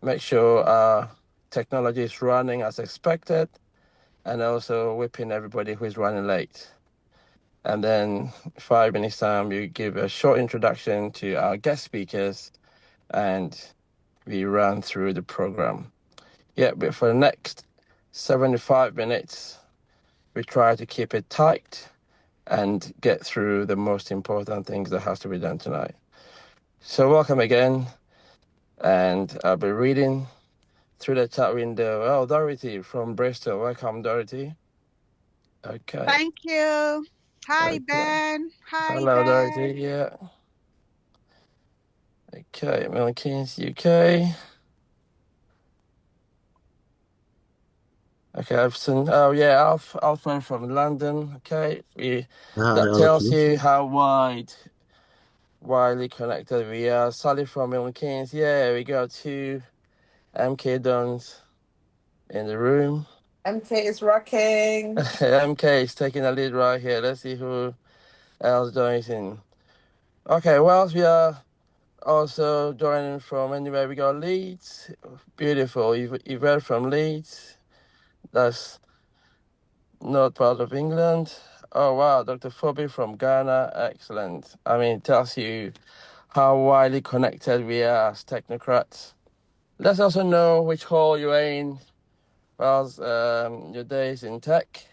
Make sure our technology is running as expected, and also whipping everybody who is running late. And then 5 minutes time, you give a short introduction to our guest speakers, and we run through the program. Yeah, but for the next 75 minutes, we try to keep it tight and get through the most important things that has to be done tonight. So welcome again, and I'll be reading through the chat window. Oh, Dorothy from Bristol. Welcome, Dorothy. Okay. Thank you. Hi, Okay. Ben. Hi, Hello, Ben. Dorothy. Yeah. Okay, Milkins, UK. Okay, I've seen. Oh yeah, Alph from London. Okay, that tells you how widely connected we are. Sally from Milkins. Yeah, we got two MK Dons in the room. MK is rocking. MK is taking the lead right here. Let's see who else joins in. Okay, well, we are also joining from anywhere. We got Leeds. Beautiful. You've heard from Leeds. That's not part of England. Oh, wow. Dr. Fobi from Ghana. Excellent. I mean, it tells you how widely connected we are as technocrats. Let's also know which hall you're in whilst your days in tech.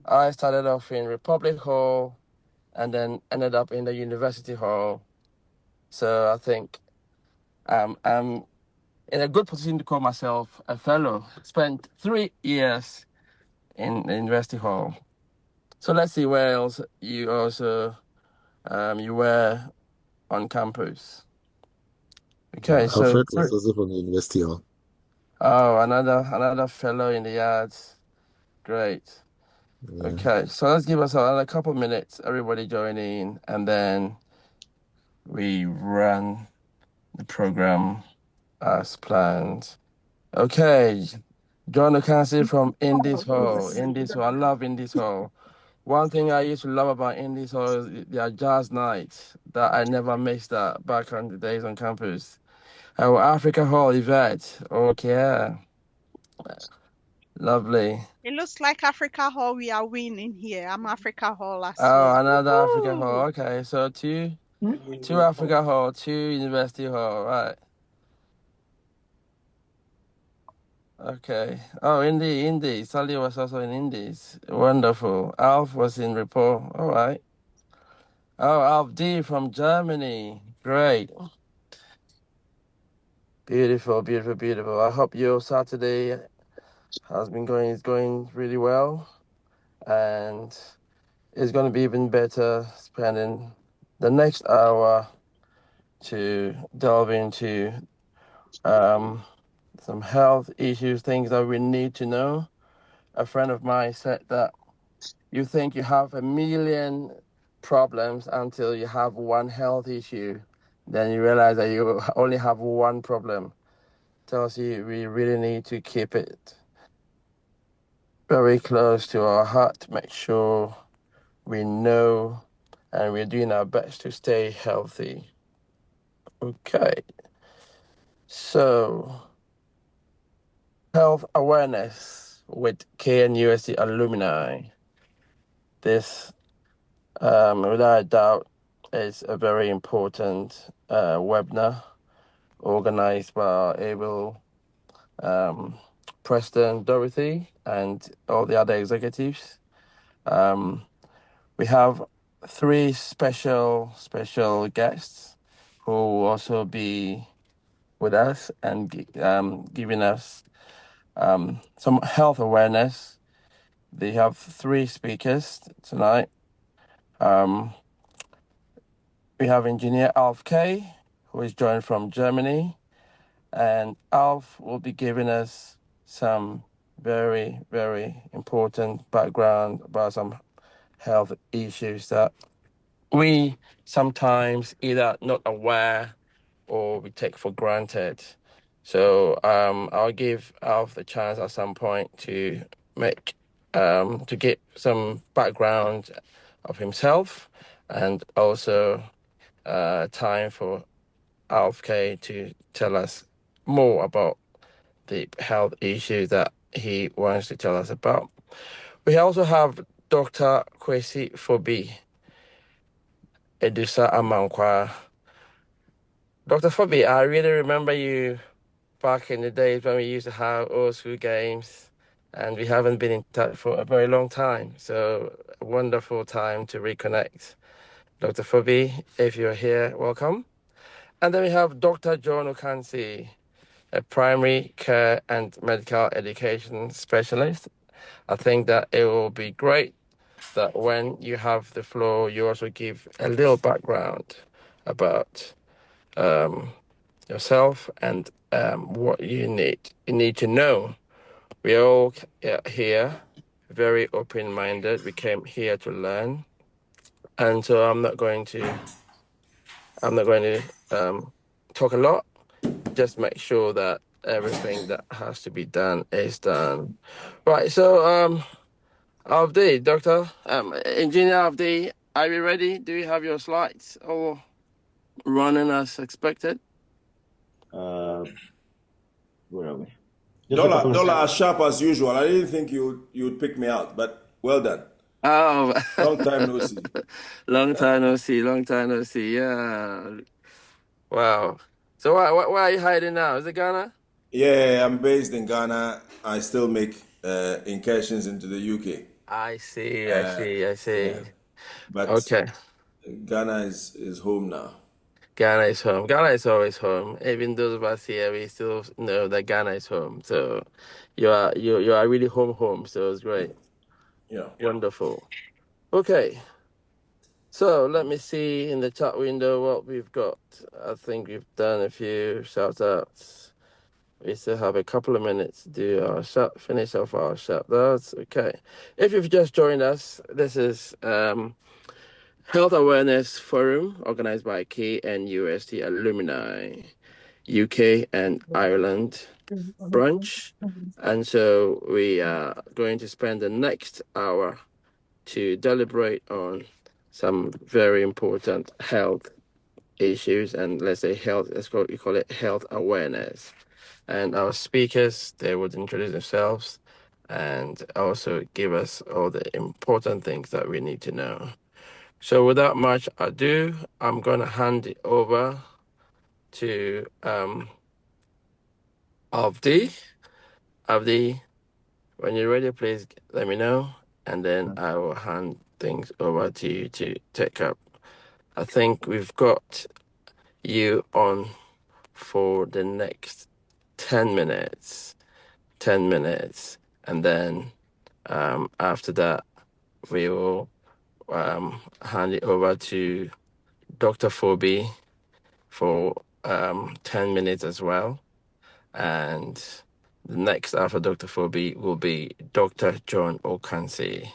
I started off in Republic Hall and then ended up in the University Hall. So I think I'm in a good position to call myself a fellow. Spent 3 years in the University Hall. So let's see where else you also you were on campus. Okay, so Alfred was also from the University Hall. Oh, another fellow in the yards. Great. Yeah. Okay, so let's give us another couple minutes, everybody join in, and then we run the program as planned. Okay, John Ocansey from Indies Hall. Indies Hall. I love Indies Hall. One thing I used to love about Indies Hall is their jazz nights that I never missed that back on the days on campus. Our Africa Hall event. Okay. Lovely. It looks like Africa Hall. We are winning here. I'm Africa Hall as Oh, well. another Africa Woo! Hall. Okay, so two Africa Hall, two University Hall. Right. Okay. Oh, Indy. Sally was also in Indies. Wonderful. Alph was in Report. All right. Oh, Alph D from Germany. Great. Beautiful, beautiful, beautiful. I hope your Saturday is going really well, and it's going to be even better spending the next hour to delve into some health issues, things that we need to know. A friend of mine said that you think you have a million problems until you have one health issue. Then you realize that you only have one problem. Tells you we really need to keep it very close to our heart to make sure we know and we're doing our best to stay healthy. Okay. So, health awareness with KNUST Alumni. This, without a doubt, is a very important webinar organized by our able President Dorothy and all the other executives. We have three special guests who will also be with us and giving us some health awareness. They have three speakers tonight. We have Engineer Alph K, who is joined from Germany, and Alph will be giving us some very, very important background about some health issues that we sometimes either not aware or we take for granted. So I'll give Alf the chance at some point to to get some background of himself and also time for Alph K to tell us more about the health issues that he wants to tell us about. We also have Dr. Kwasi Fobi Adusa Amankwa. Dr. Fobi, I really remember you back in the days when we used to have old school games, and we haven't been in touch for a very long time. So, a wonderful time to reconnect. Dr. Fobi, if you're here, welcome. And then we have Dr. John Ocansey, a primary care and medical education specialist. I think that it will be great that when you have the floor, you also give a little background about yourself and what you need to know. We are all here, very open-minded. We came here to learn, and so I'm not going to talk a lot. Just make sure that everything that has to be done is done. Right. So Avdi, Doctor, Engineer Avdi, are you ready? Do you have your slides all running as expected? Where are we? Dollar as sharp as usual. I didn't think you'd pick me out, but well done. Oh, Long time no see. Long time no see. Long time no see. Yeah. Wow. So where are you hiding now? Is it Ghana? Yeah, I'm based in Ghana. I still make incursions into the UK. I see. Yeah. But Okay. Ghana is home now. Ghana is home. Ghana is always home. Even those of us here, we still know that Ghana is home. So you are really home. So it's great. Yeah. Wonderful. Okay. So let me see in the chat window what we've got. I think we've done a few shout outs. We still have a couple of minutes to do our finish off our shout outs. Okay. If you've just joined us, this is Health Awareness Forum organized by KNUST Alumni, UK and Ireland branch. And so we are going to spend the next hour to deliberate on some very important health issues, and let's call it health awareness. And our speakers, they would introduce themselves and also give us all the important things that we need to know. So without much ado, I'm going to hand it over to Avdi. Avdi, when you're ready, please let me know, and then I will hand things over to you to take up. I think we've got you on for the next 10 minutes. 10 minutes. And then after that, we will hand it over to Dr. Fobi for 10 minutes as well. And the next after Dr. Fobi will be Dr. John Ocansey,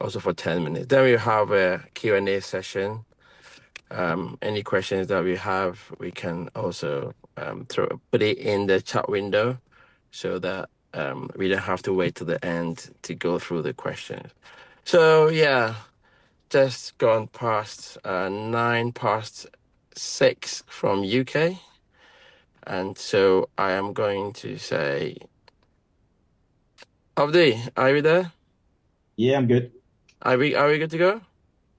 also for 10 minutes. Then we have a Q&A session. Any questions that we have, we can also put it in the chat window so that we don't have to wait till the end to go through the questions. So yeah, just gone past 6 from UK. And so I am going to say, Avdi, are you there? Yeah, I'm good. Are we good to go?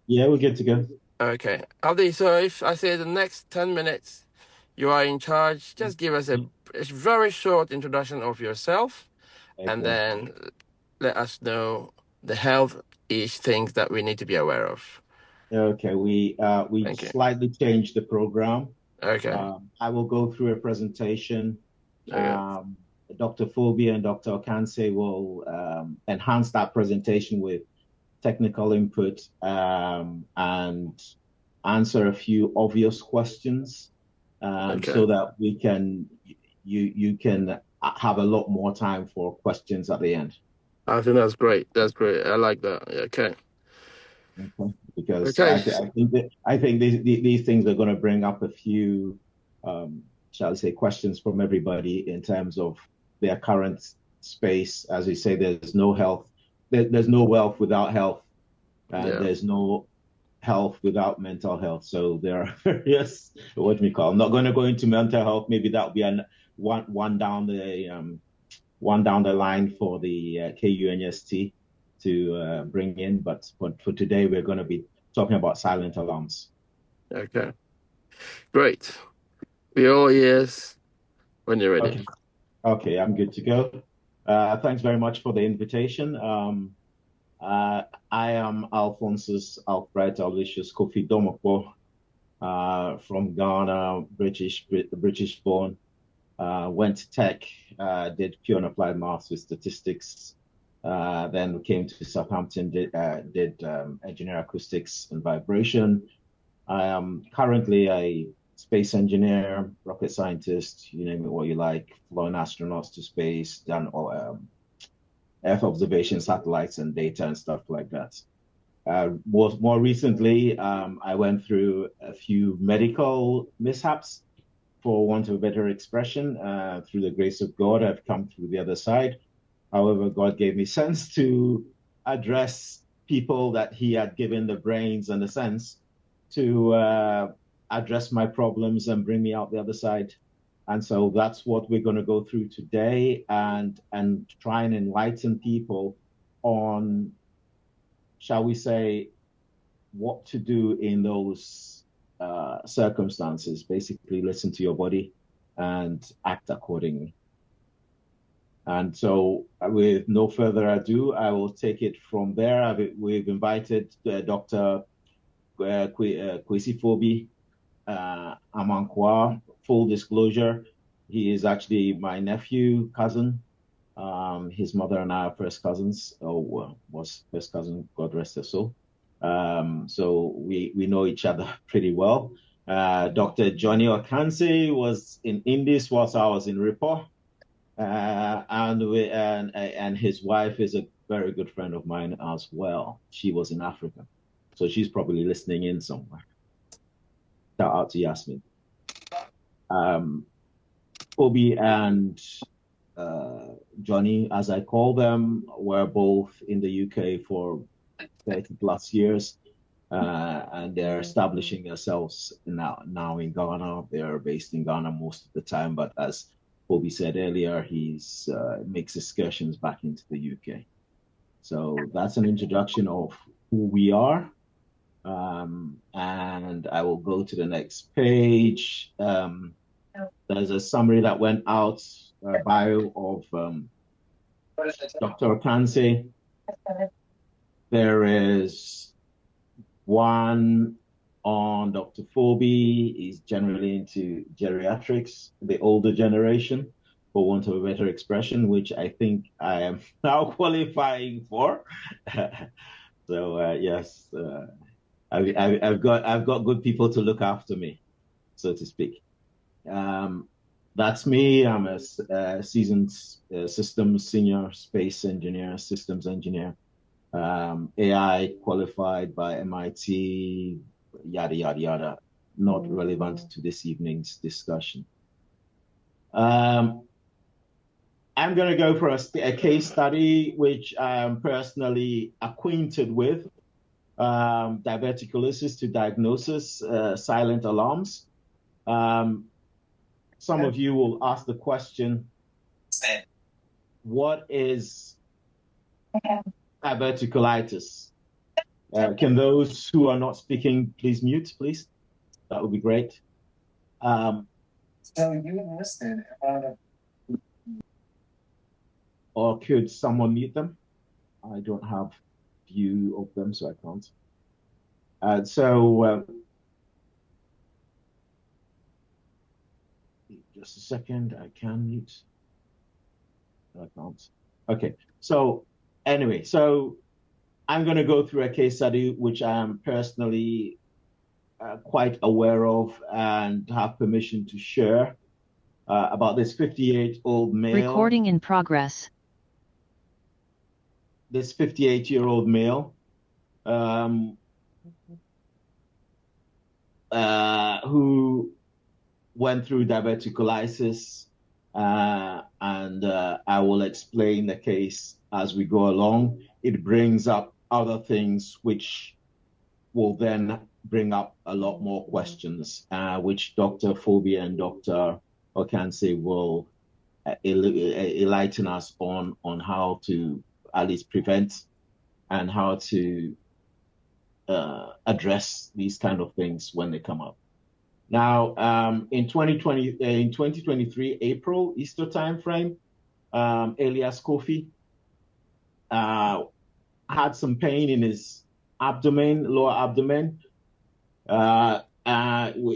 Yeah, we're good to go. Okay. Avdi, so if I say the next 10 minutes, you are in charge, just give us a very short introduction of yourself, and then let us know the health things that we need to be aware of. Okay, we slightly changed the program. Okay. I will go through a presentation. Dr. Fobi and Dr. Ocansey will enhance that presentation with technical input and answer a few obvious questions so that you can have a lot more time for questions at the end. I think that's great. I like that. Okay. Because I think these things are going to bring up a few, shall I say, questions from everybody in terms of their current space. As we say, there's no health, there's no wealth without health, and there's no health without mental health. So there are various, I'm not going to go into mental health. Maybe that will be one down the line for the KNUST to bring in. But for today, we're going to be talking about silent alarms. Okay. Great. We're all ears when you're ready. Okay, I'm good to go. Thanks very much for the invitation. I am Alphonsus Alfred Aloysius Kofi Doamekpor from Ghana, British born. Went to tech, did pure and applied maths with statistics. Then came to Southampton, did engineer acoustics and vibration. I am currently a space engineer, rocket scientist, you name it what you like, flown astronauts to space, done Earth observation satellites and data and stuff like that. More recently, I went through a few medical mishaps, for want of a better expression. Through the grace of God, I've come through the other side. However, God gave me sense to address people that he had given the brains and the sense to address my problems and bring me out the other side. And so that's what we're going to go through today, and try and enlighten people on, shall we say, what to do in those circumstances. Basically, listen to your body and act accordingly. And so with no further ado, I will take it from there. We've invited Dr. Kwasi Fobi Adusa. Full disclosure, he is actually my nephew, cousin. His mother and I are first cousins, or was first cousin, God rest her soul. So we know each other pretty well. Dr. Johnny Ocansey was in Indies whilst I was in Ripo. And his wife is a very good friend of mine as well. She was in Africa, so she's probably listening in somewhere. Shout out to Yasmin. Fobi and Johnny, as I call them, were both in the UK for 30 plus years, and they're establishing themselves now in Ghana. They're based in Ghana most of the time, but as Fobi said earlier, he's makes excursions back into the UK. So that's an introduction of who we are. And I will go to the next page. There's a summary that went out, bio of Dr. Ocansey. There is one on Dr. Fobi. He's generally into geriatrics, the older generation, for want of a better expression, which I think I am now qualifying for. So yes, I've got good people to look after me, so to speak. That's me. I'm a seasoned systems senior space engineer, systems engineer, AI qualified by MIT, yada, yada, yada. Not relevant to this evening's discussion. I'm going to go for a case study, which I'm personally acquainted with, diverticulitis to diagnosis, silent alarms. Some of you will ask the question, what is diverticulitis? Can those who are not speaking please mute, please? That would be great. So you listed or could someone mute them? I don't have view of them, so I can't. Just a second, I can mute. I can't. Okay, so anyway, so I'm going to go through a case study which I am personally quite aware of and have permission to share about this 58-year-old male. Recording in progress. This 58-year-old male who went through diverticulitis, and I will explain the case as we go along. It brings up other things which will then bring up a lot more questions, which Dr. Fobi and Dr. Ocansey will enlighten us on how to at least prevent and how to address these kind of things when they come up. Now, in 2023 April, Easter timeframe, Elias Kofi had some pain in his abdomen, lower abdomen,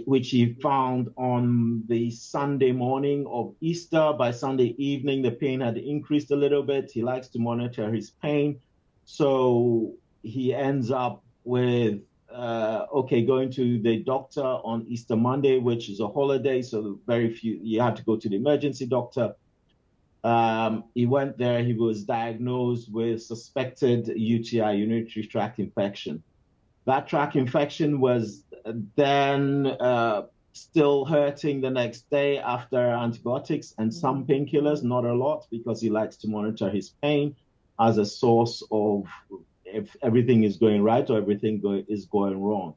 which he found on the Sunday morning of Easter. By Sunday evening, the pain had increased a little bit. He likes to monitor his pain. So he ends up with, going to the doctor on Easter Monday, which is a holiday. So very few, you have to go to the emergency doctor. He went there, he was diagnosed with suspected UTI, urinary tract infection. That tract infection was then still hurting the next day after antibiotics and some painkillers, not a lot, because he likes to monitor his pain as a source of if everything is going right or everything is going wrong.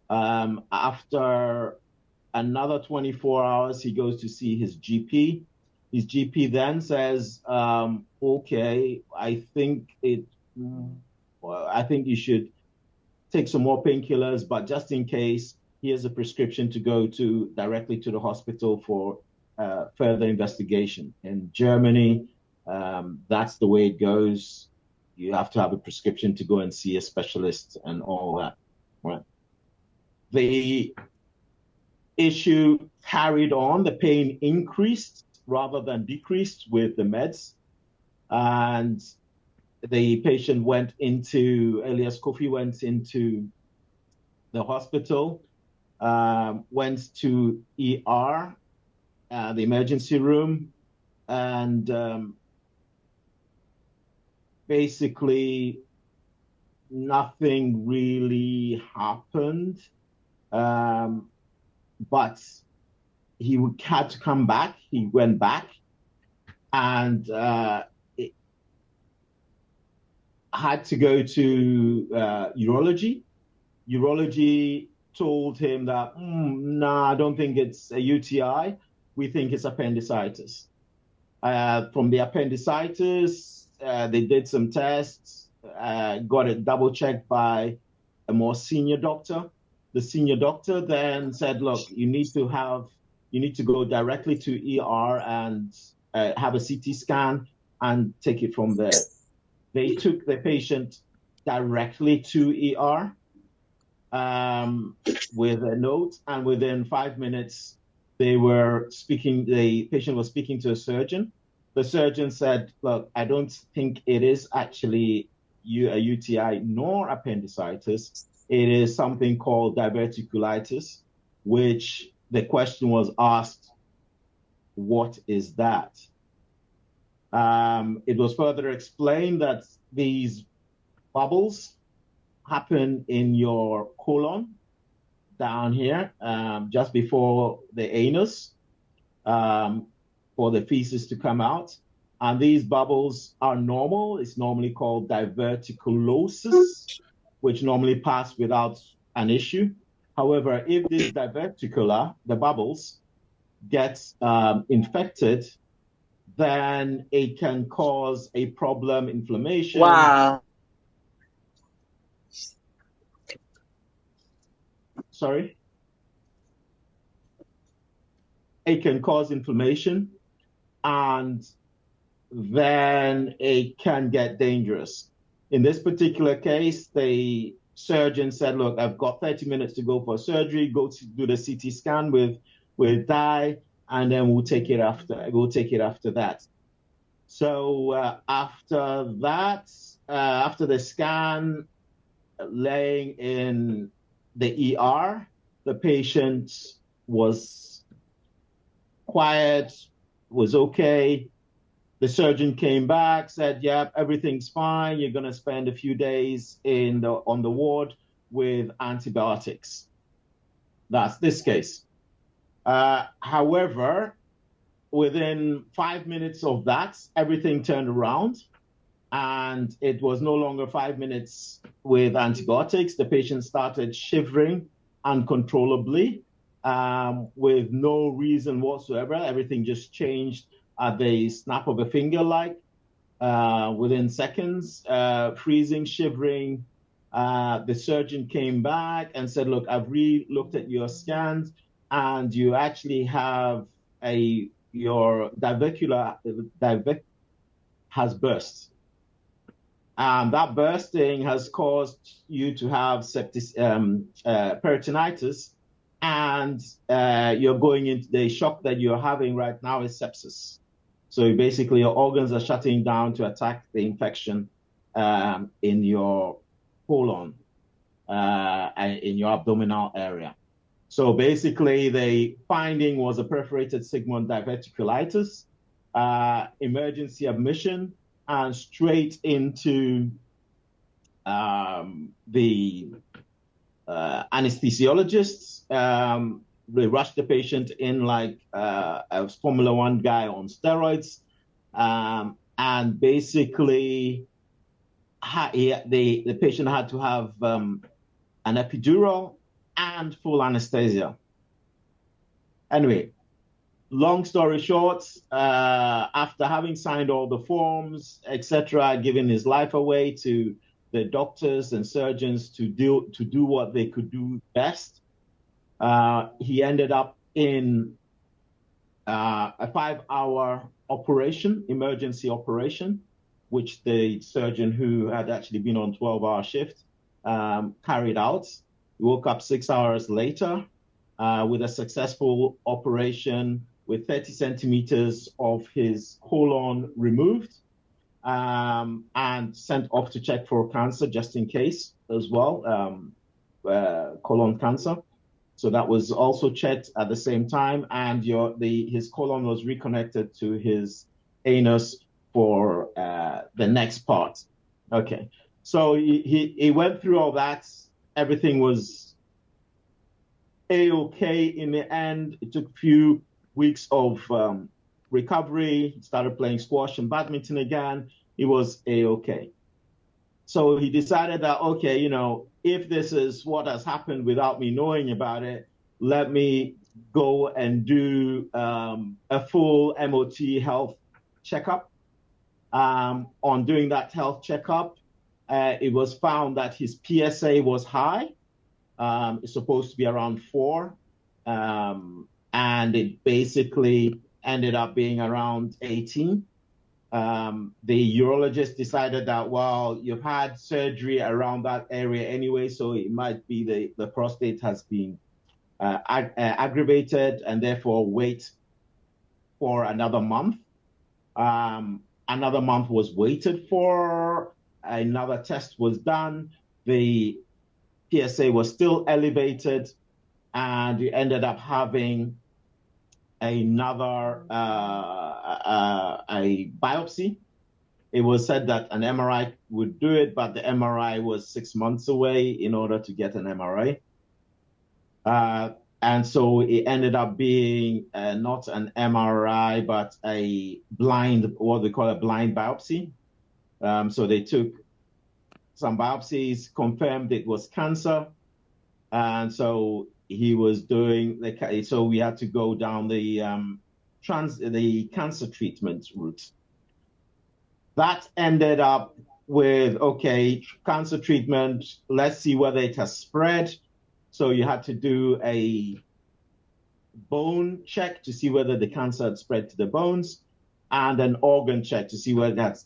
After another 24 hours, he goes to see his GP. His GP then says, okay, I think you should take some more painkillers, but just in case, here's a prescription to go directly to the hospital for further investigation. In Germany, that's the way it goes. You have to have a prescription to go and see a specialist and all that. Right. The issue carried on. The pain increased rather than decreased with the meds. And the patient Elias Kofi went into the hospital, went to ER, the emergency room, and basically nothing really happened. But he had to come back. He went back and had to go to urology. Urology told him that, I don't think it's a UTI. We think it's appendicitis. From the appendicitis, they did some tests, got it double checked by a more senior doctor. The senior doctor then said, look, you need to go directly to ER and have a CT scan and take it from there. They took the patient directly to ER with a note, and within 5 minutes, the patient was speaking to a surgeon. The surgeon said, look, I don't think it is actually a UTI nor appendicitis. It is something called diverticulitis, which the question was asked, what is that? It was further explained that these bubbles happen in your colon down here, just before the anus, for the feces to come out. And these bubbles are normal. It's normally called diverticulosis, which normally pass without an issue. However, if this diverticular, the bubbles, gets infected, then it can cause a problem, inflammation. Wow. Sorry? It can cause inflammation, and then it can get dangerous. In this particular case, the surgeon said, look, I've got 30 minutes to go for surgery, go to do the CT scan with dye, and then we'll take it after that. So after that, after the scan, laying in the ER, the patient was quiet, was okay. The surgeon came back, said, yep, everything's fine. You're going to spend a few days on the ward with antibiotics. That's this case. However, within 5 minutes of that, everything turned around. and it was no longer 5 minutes with antibiotics. The patient started shivering uncontrollably with no reason whatsoever. Everything just changed at the snap of a finger, within seconds, freezing, shivering. The surgeon came back and said, look, I've re-looked at your scans, and you actually have your diverticulitis has burst. That bursting has caused you to have peritonitis, and you're going into the shock that you're having right now is sepsis. So basically your organs are shutting down to attack the infection in your colon, in your abdominal area. So basically the finding was a perforated sigmoid diverticulitis, emergency admission, and straight into the anesthesiologists. They rushed the patient in like a Formula One guy on steroids, and basically the patient had to have an epidural and full anesthesia. Anyway, long story short, after having signed all the forms, etc., giving his life away to the doctors and surgeons to do what they could do best, he ended up in a 5-hour operation, emergency operation, which the surgeon who had actually been on 12-hour shift carried out. He woke up 6 hours later with a successful operation with 30 centimeters of his colon removed, and sent off to check for cancer just in case as well, colon cancer. So that was also checked at the same time, and his colon was reconnected to his anus for the next part. Okay, so he went through all that. Everything was A-okay in the end. It took a few weeks of recovery. He started playing squash and badminton again. He was A-okay. So he decided that, okay, if this is what has happened without me knowing about it, let me go and do a full MOT health checkup. On doing that health checkup, it was found that his PSA was high. It's supposed to be around 4. And it basically ended up being around 18. The urologist decided that, well, you've had surgery around that area anyway, so it might be the prostate has been aggravated, and therefore wait for another month. Another month was waited for, another test was done, the PSA was still elevated, and you ended up having another a biopsy. It was said that an MRI would do it, but the MRI was 6 months away in order to get an MRI. And so it ended up being not an MRI, but a blind, what they call a blind biopsy. So they took some biopsies, confirmed it was cancer. And so he was doing so we had to go down the cancer treatment route. That ended up with, okay, cancer treatment, let's see whether it has spread. So you had to do a bone check to see whether the cancer had spread to the bones, and an organ check to see whether that's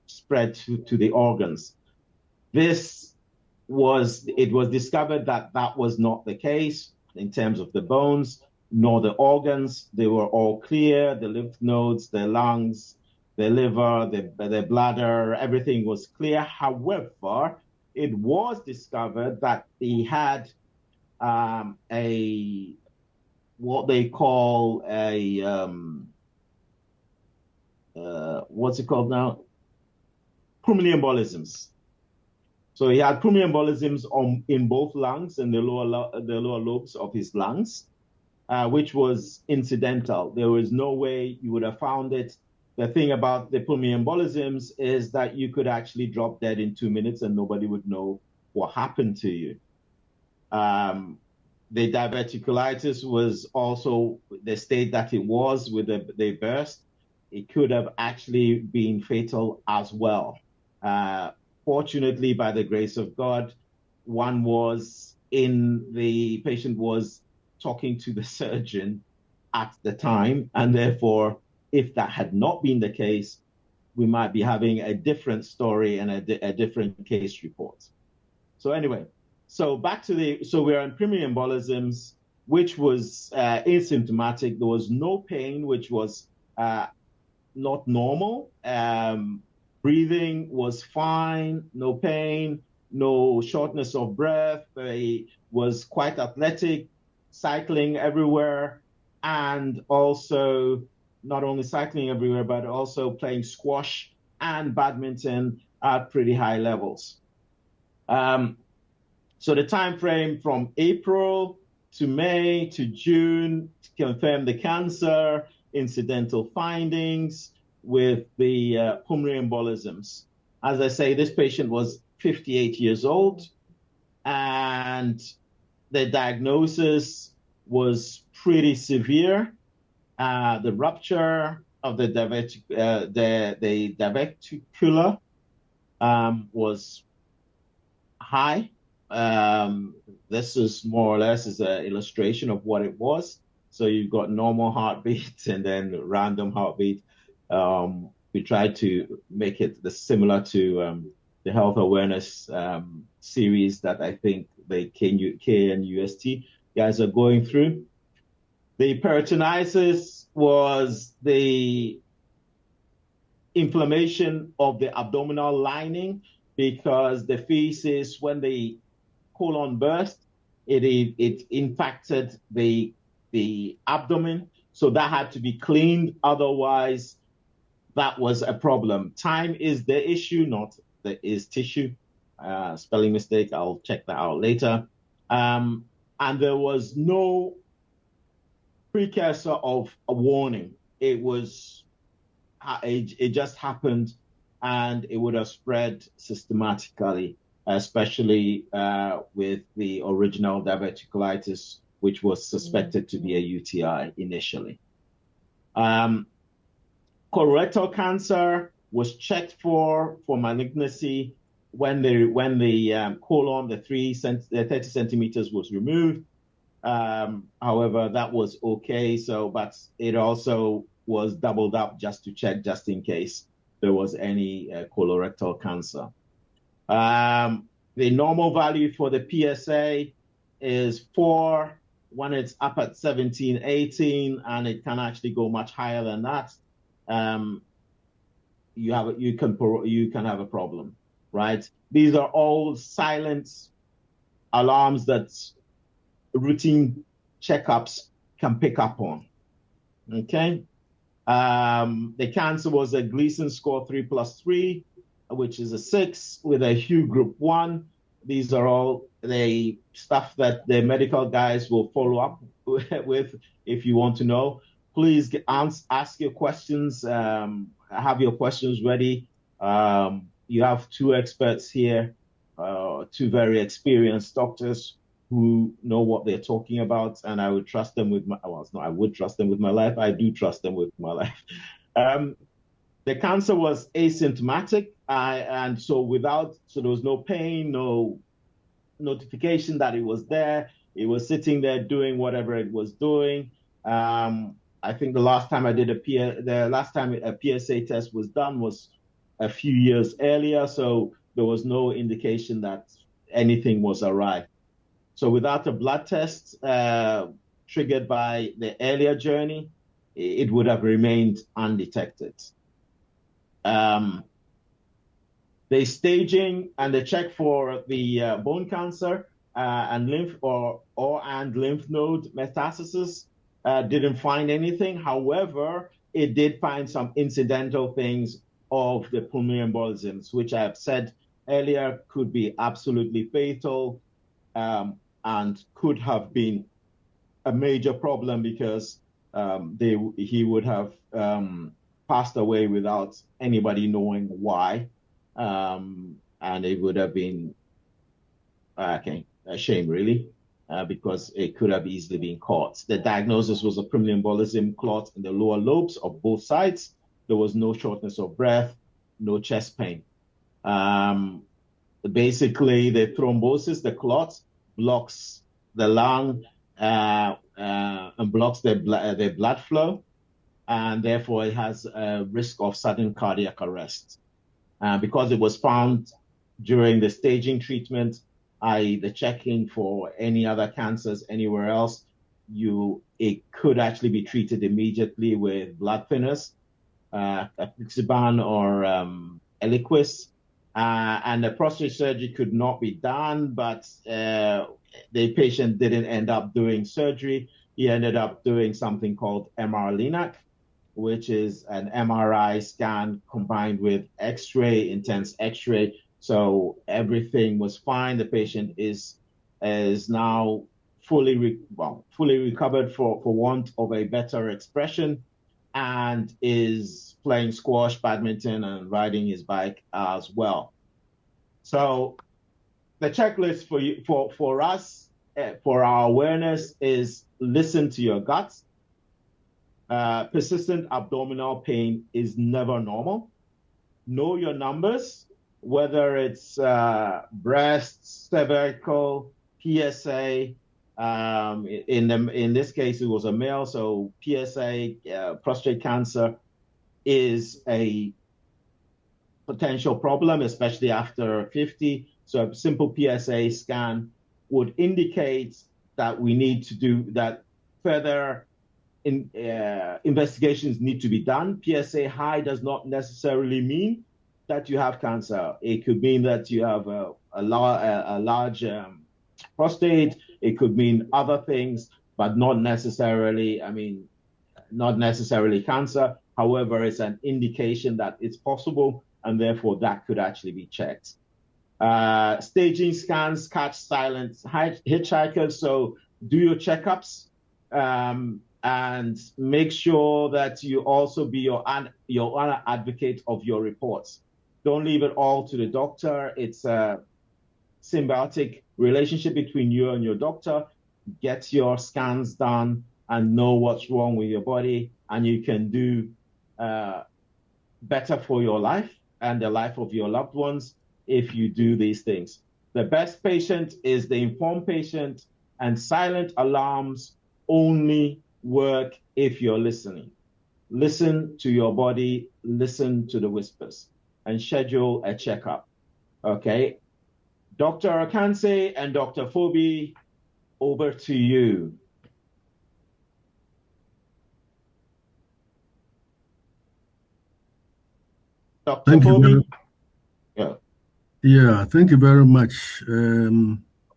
spread to the organs. It was discovered that that was not the case in terms of the bones, nor the organs. They were all clear, the lymph nodes, the lungs, the liver, the bladder, everything was clear. However, it was discovered that he had what they call what's it called now? Pulmonary embolisms. So he had pulmonary embolisms in both lungs and the lower lobes of his lungs, which was incidental. There was no way you would have found it. the thing about the pulmonary embolisms is that you could actually drop dead in 2 minutes and nobody would know what happened to you. The diverticulitis was also the state that it was with the burst. It could have actually been fatal as well. Fortunately, by the grace of God, the patient was talking to the surgeon at the time, and therefore, if that had not been the case, we might be having a different story and a different case report. So anyway, so back to so we're on pulmonary embolisms, which was asymptomatic. There was no pain, which was not normal. Breathing was fine, no pain, no shortness of breath. He was quite athletic, cycling everywhere, and also not only cycling everywhere, but also playing squash and badminton at pretty high levels. So the time frame from April to May to June confirmed the cancer, incidental findings with the pulmonary embolisms. As I say, this patient was 58 years old, and the diagnosis was pretty severe. The rupture of the diverticular was high. This is more or less is an illustration of what it was. So you've got normal heartbeat and then random heartbeat. We tried to make it similar to the health awareness series that I think the KNUST guys are going through. The peritonitis was the inflammation of the abdominal lining, because the feces, when the colon burst, it impacted the abdomen, so that had to be cleaned. Otherwise, that was a problem. Time is the issue, not is tissue. Spelling mistake, I'll check that out later. And there was no precursor of a warning. It just happened, and it would have spread systematically, especially with the original diverticulitis, which was suspected to be a UTI initially. Colorectal cancer was checked for malignancy when the colon, the 30 centimeters was removed. However, that was okay. But it also was doubled up just to check, just in case there was any colorectal cancer. The normal value for the PSA is 4 when it's up at 17, 18, and it can actually go much higher than that. You can have a problem, right? These are all silent alarms that routine checkups can pick up on. Okay. The cancer was a Gleason score 3+3, which is a 6, with a Hugh group 1. These are all the stuff that the medical guys will follow up with if you want to know. Please ask your questions. Have your questions ready. You have 2 experts here, 2 very experienced doctors who know what they're talking about, and I would trust them with I would trust them with my life. I do trust them with my life. The cancer was asymptomatic, and so there was no pain, no notification that it was there. It was sitting there doing whatever it was doing. I think the last time a PSA test was done was a few years earlier, so there was no indication that anything was awry. So without a blood test triggered by the earlier journey, it would have remained undetected. The staging and the check for the bone cancer and lymph and lymph node metastasis didn't find anything. However, it did find some incidental things of the pulmonary embolisms, which I have said earlier could be absolutely fatal and could have been a major problem, because he would have passed away without anybody knowing why. And it would have been a shame, really, because it could have easily been caught. The diagnosis was a pulmonary embolism clot in the lower lobes of both sides. There was no shortness of breath, no chest pain. Basically, the thrombosis, the clot, blocks the lung and blocks the blood flow, and therefore it has a risk of sudden cardiac arrest. Because it was found during the staging treatment, i.e. the checking for any other cancers anywhere else, it could actually be treated immediately with blood thinners, apixaban or Eliquis, and the prostate surgery could not be done, but the patient didn't end up doing surgery. He ended up doing something called MR-Linac, which is an MRI scan combined with X-ray, intense X-ray. So everything was fine. The patient is now fully recovered, for want of a better expression, and is playing squash, badminton, and riding his bike as well. So the checklist for us, for our awareness, is listen to your gut. Persistent abdominal pain is never normal. Know your numbers, whether it's breast, cervical, PSA. In this case, it was a male, so PSA, prostate cancer, is a potential problem, especially after 50. So a simple PSA scan would indicate that we need to do that. Further investigations need to be done. PSA high does not necessarily mean that you have cancer. It could mean that you have a large prostate. It could mean other things, but not necessarily cancer. However, it's an indication that it's possible, and therefore that could actually be checked. Staging scans catch silent hitchhikers, so do your checkups, and make sure that you also be your advocate of your reports. Don't leave it all to the doctor. It's a symbiotic relationship between you and your doctor. Get your scans done and know what's wrong with your body, and you can do better for your life and the life of your loved ones if you do these things. The best patient is the informed patient, and silent alarms only work if you're listening. Listen to your body, listen to the whispers, and schedule a checkup. Okay? Dr. Ocansey and Dr. Fobi, over to you. Dr. Fobi? Yeah, thank you very much.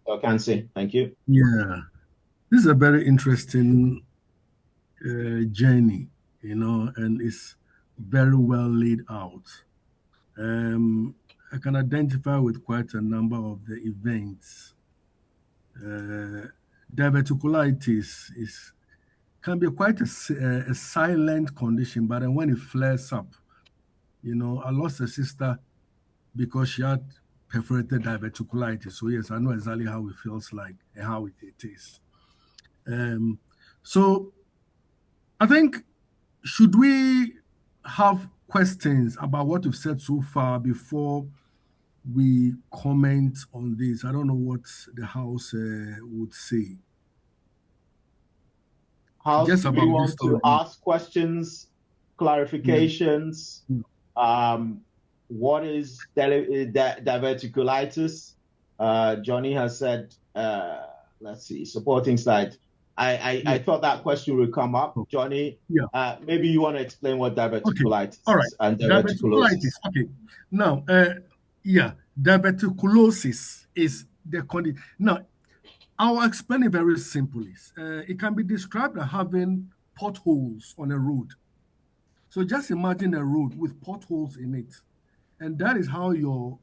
Ocansey, thank you. Yeah, this is a very interesting journey, and it's very well laid out. I can identify with quite a number of the events. Diverticulitis can be quite a silent condition, but then when it flares up, I lost a sister because she had perforated diverticulitis. So yes, I know exactly how it feels like and how it is. So I think, should we have questions about what we've said so far before we comment on this? I don't know what the house would say. House, do you want to ask questions, clarifications? What is diverticulitis? Johnny has said, let's see, supporting slide. I thought that question would come up. Johnny, maybe you want to explain what diverticulitis is and diverticulosis. Okay. Now, diverticulosis is the condition. Now, I'll explain it very simply. It can be described as having potholes on a road. So just imagine a road with potholes in it. And that is how your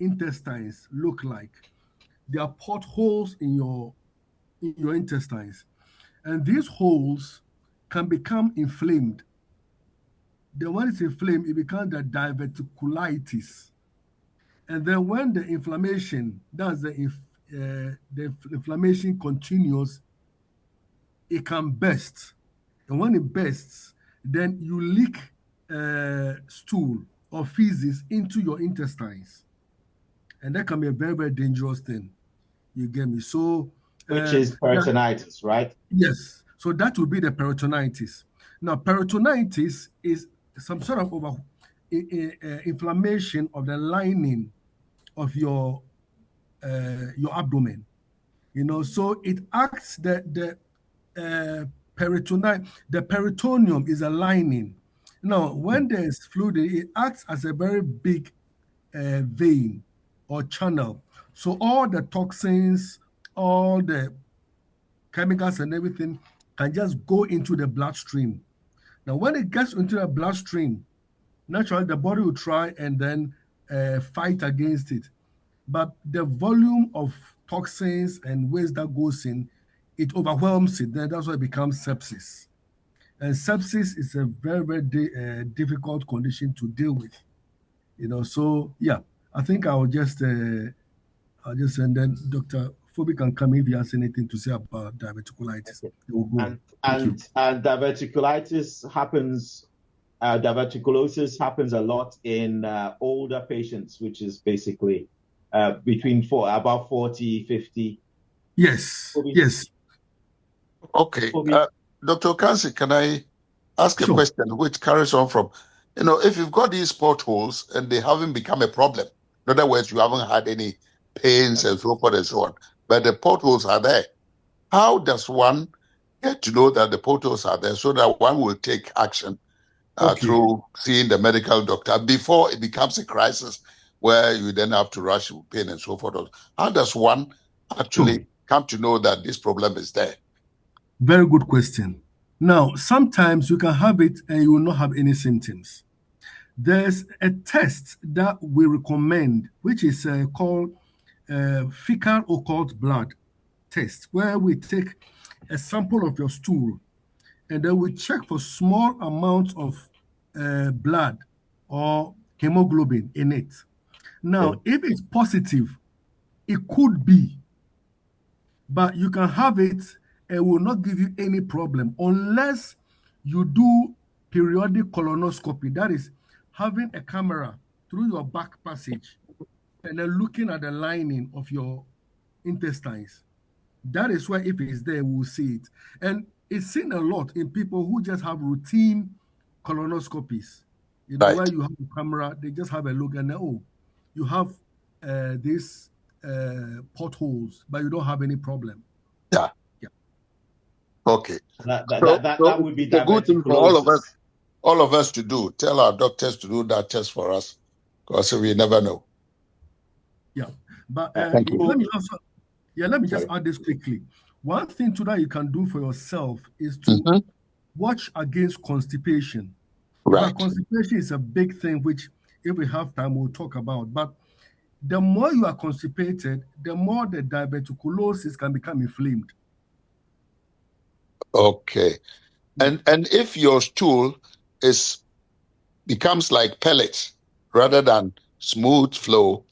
intestines look like. There are potholes in your intestines. And these holes can become inflamed. Then when it's inflamed, it becomes the diverticulitis. And then when the inflammation, the inflammation continues, it can burst. And when it bursts, then you leak stool or feces into your intestines. And that can be a very, very dangerous thing. You get me? So, which is peritonitis, right? Yes. So that would be the peritonitis. Now, peritonitis is some sort of inflammation of the lining of your abdomen. So it acts the peritoneum is a lining. Now, when there's fluid, it acts as a very big vein or channel. So all the toxins, all the chemicals and everything can just go into the bloodstream. Now, when it gets into the bloodstream, naturally the body will try and then fight against it. But the volume of toxins and waste that goes in, it overwhelms it. Then that's why it becomes sepsis. And sepsis is a very, very difficult condition to deal with. So yeah, I think I'll just and then Dr. Fobi can come if he has anything to say about diverticulitis. Okay. And diverticulitis happens, diverticulosis happens a lot in older patients, which is basically between about 40, 50. Yes, Fobi? yes. Okay. Dr. Ocansey, can I ask a question which carries on from, if you've got these potholes and they haven't become a problem, in other words, you haven't had any pains and so forth and so on, but the potholes are there. How does one get to know that the potholes are there so that one will take action through seeing the medical doctor before it becomes a crisis where you then have to rush with pain and so forth? How does one actually come to know that this problem is there? Very good question. Now, sometimes you can have it and you will not have any symptoms. There's a test that we recommend, which is called fecal occult blood test, where we take a sample of your stool and then we check for small amounts of blood or hemoglobin in it. Now, if it's positive, it could be, but you can have it and will not give you any problem unless you do periodic colonoscopy. That is having a camera through your back passage and then looking at the lining of your intestines. That is where if it's there, we'll see it. And it's seen a lot in people who just have routine colonoscopies. Where you have a camera, they just have a look and then, you have these potholes, but you don't have any problem. Yeah. Okay. That would be the good thing for all of us to do. Tell our doctors to do that test for us, because we never know. Yeah, but let me just add this quickly. One thing too that you can do for yourself is to watch against constipation. Right. Constipation is a big thing, which if we have time we'll talk about. But the more you are constipated, the more the diverticulosis can become inflamed. Okay. And if your stool becomes like pellets rather than smooth flow,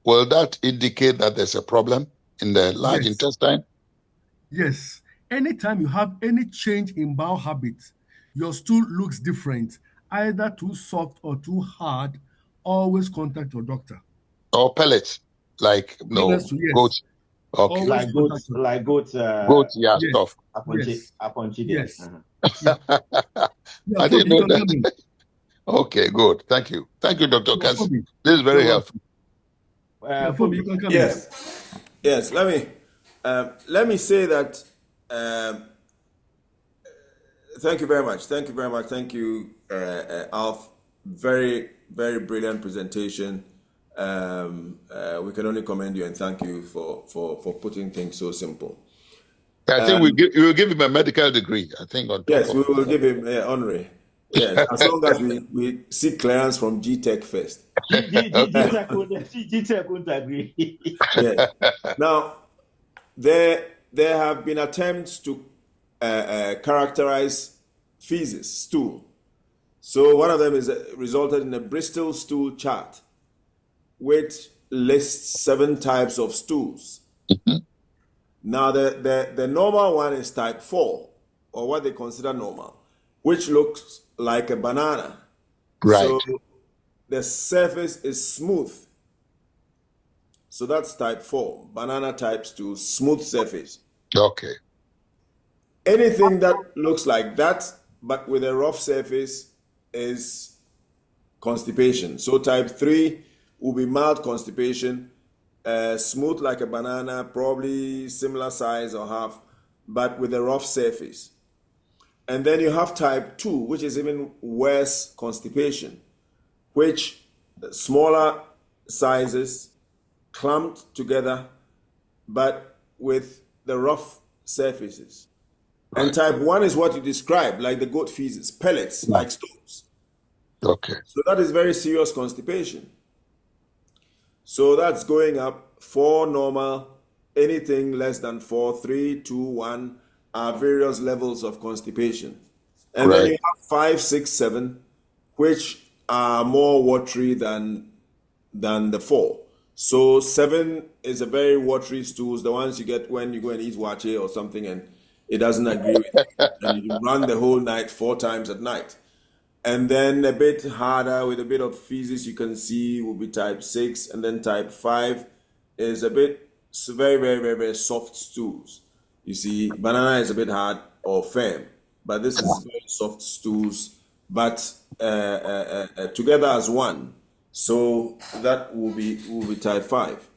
will that indicate that there's a problem in the large intestine? Yes. Anytime you have any change in bowel habits, your stool looks different, either too soft or too hard, always contact your doctor. Or pellets, like goats. Okay. Like goats. Stuff. Yes. I didn't know that. Okay, good. Thank you, Dr. Ocansey. This is very helpful. Yes. Let me say that. Thank you very much. Thank you, Alph. Very, very brilliant presentation. We can only commend you and thank you for putting things so simple. I think we will give him a medical degree. I think on top. Yes, we will give him honorary. Yes, as long as we seek clearance from GTech first. GTech won't agree. Yes. Now, there have been attempts to characterize feces, stool, So one of them is resulted in a Bristol stool chart, which lists 7 types of stools. Now, the normal one is type 4, or what they consider normal, which looks like a banana. Right. So the surface is smooth. So that's type 4, banana type stool, smooth surface. Okay. Anything that looks like that, but with a rough surface, is constipation. So type 3 will be mild constipation, smooth like a banana, probably similar size or half, but with a rough surface. And then you have type 2, which is even worse constipation, which smaller sizes, clumped together, but with the rough surfaces. Right. And type 1 is what you described, like the goat feces, pellets, like stones. Okay. So that is very serious constipation. So that's going up 4 normal, anything less than 4, 3, 2, 1 are various levels of constipation. And then you have 5, 6, 7, which are more watery than the 4. So 7 is a very watery stools, the ones you get when you go and eat wache or something and it doesn't agree with you. And you run the whole night 4 times at night. And then a bit harder with a bit of feces you can see will be type 6. And then type 5 is a bit very, very, very, very soft stools. You see, banana is a bit hard or firm, but this is very soft stools, but together as one. So that will be type 5.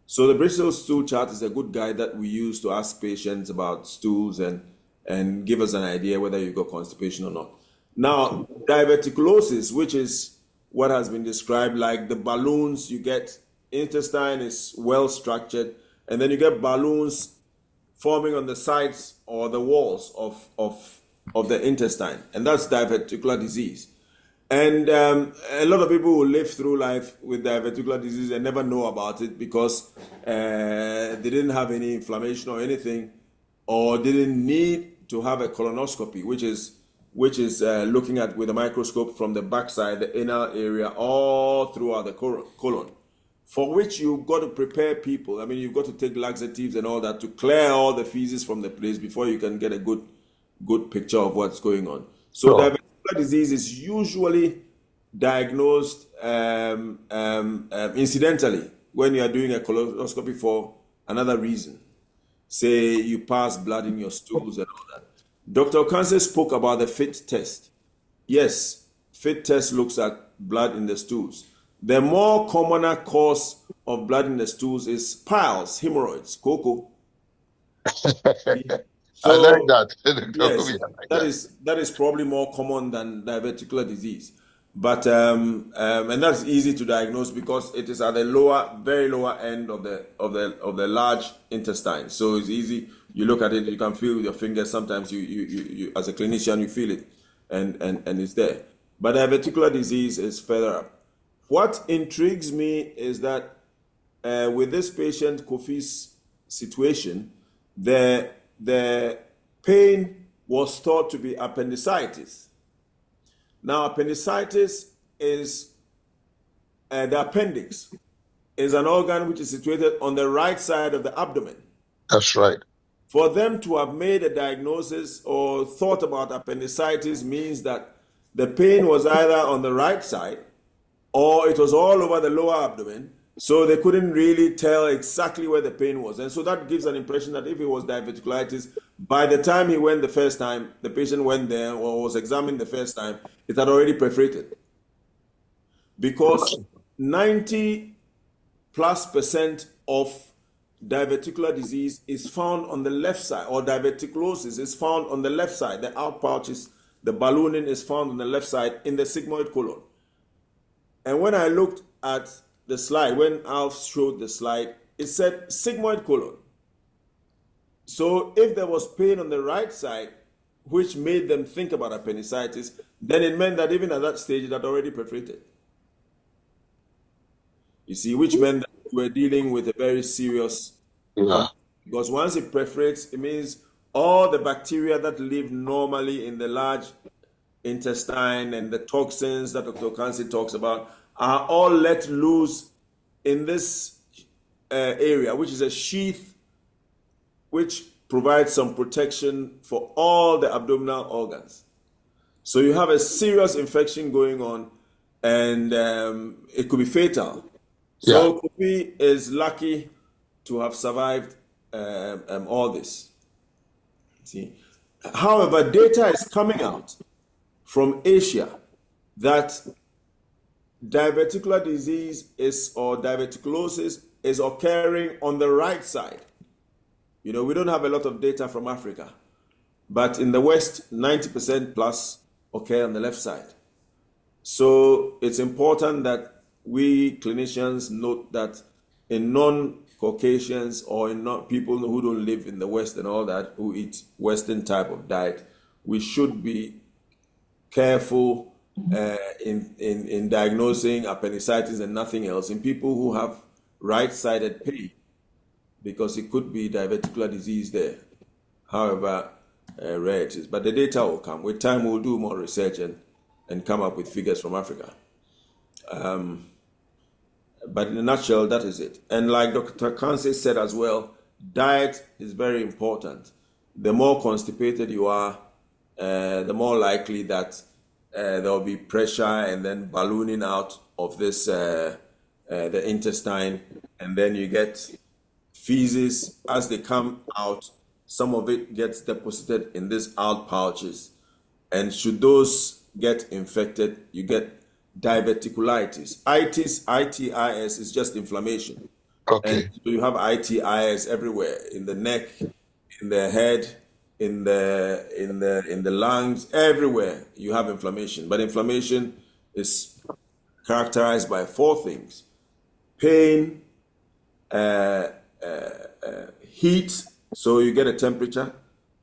So the Bristol stool chart is a good guide that we use to ask patients about stools and give us an idea whether you've got constipation or not. Now, diverticulosis, which is what has been described like the balloons you get, intestine is well structured, and then you get balloons forming on the sides or the walls of the intestine, and that's diverticular disease. And a lot of people will live through life with diverticular disease and never know about it because they didn't have any inflammation or anything, or didn't need to have a colonoscopy, which is looking at with a microscope from the backside, the anal area, all throughout the colon, for which you've got to prepare people. I mean, you've got to take laxatives and all that to clear all the feces from the place before you can get a good picture of what's going on. So diverticular disease is usually diagnosed incidentally when you are doing a colonoscopy for another reason. Say you pass blood in your stools and all that. Dr. Ocansey spoke about the FIT test. Yes, FIT test looks at blood in the stools. The more commoner cause of blood in the stools is piles, hemorrhoids, cocoa. So, I like that. Yes, that is probably more common than diverticular disease. But and that's easy to diagnose because it is at the very lower end of the large intestine. So it's easy. You look at it, you can feel with your fingers. Sometimes you as a clinician you feel it, and it's there. But diverticular disease is further up. What intrigues me is that with this patient Kofi's situation, the pain was thought to be appendicitis. Now, appendicitis is the appendix is an organ which is situated on the right side of the abdomen. That's right. For them to have made a diagnosis or thought about appendicitis means that the pain was either on the right side or it was all over the lower abdomen, so they couldn't really tell exactly where the pain was. And so that gives an impression that if it was diverticulitis, by the time he went the first time, the patient went there or was examined the first time, it had already perforated. Because 90+% of diverticular disease is found on the left side, or diverticulosis is found on the left side. The out pouches, the ballooning is found on the left side in the sigmoid colon. And when I looked at the slide, when Alph showed the slide, it said sigmoid colon. So if there was pain on the right side, which made them think about appendicitis, then it meant that even at that stage, it had already perforated. You see, which meant that we're dealing with a very serious, because once it perforates, it means all the bacteria that live normally in the large intestine and the toxins that Dr. Ocansey talks about are all let loose in this area, which is a sheath which provides some protection for all the abdominal organs. So you have a serious infection going on, and it could be fatal. So Kofi is lucky to have survived all this. See, however, data is coming out from Asia that diverticular disease or diverticulosis is occurring on the right side. We don't have a lot of data from Africa, but in the West, 90% plus occur on the left side. So it's important that we clinicians note that in non-Caucasians or in people who don't live in the West and all that, who eat Western type of diet, we should be careful in diagnosing appendicitis and nothing else in people who have right-sided pain, because it could be diverticular disease there, however rare it is. But the data will come. With time, we'll do more research and come up with figures from Africa. But in a nutshell, that is it. And like Dr. Ocansey said as well, diet is very important. The more constipated you are, the more likely that there will be pressure and then ballooning out of this, the intestine, and then you get feces. As they come out, some of it gets deposited in these out pouches, and should those get infected, you get diverticulitis. ITIS is just inflammation. Okay. And so you have ITIS everywhere, in the neck, in the head, in the lungs, everywhere you have inflammation. But inflammation is characterized by four things: pain, heat, so you get a temperature,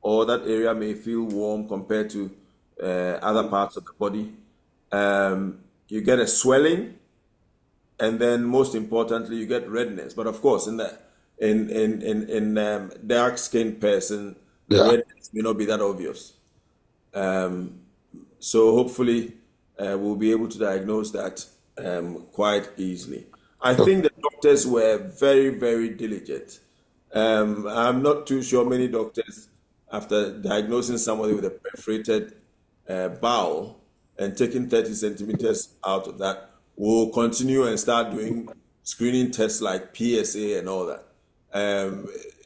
or that area may feel warm compared to other parts of the body. You get a swelling, and then most importantly, you get redness. But of course, in dark-skinned person, the redness may not be that obvious. So hopefully, we'll be able to diagnose that quite easily. I think the doctors were very, very diligent. I'm not too sure many doctors, after diagnosing somebody with a perforated bowel and taking 30 centimeters out of that, will continue and start doing screening tests like PSA and all that.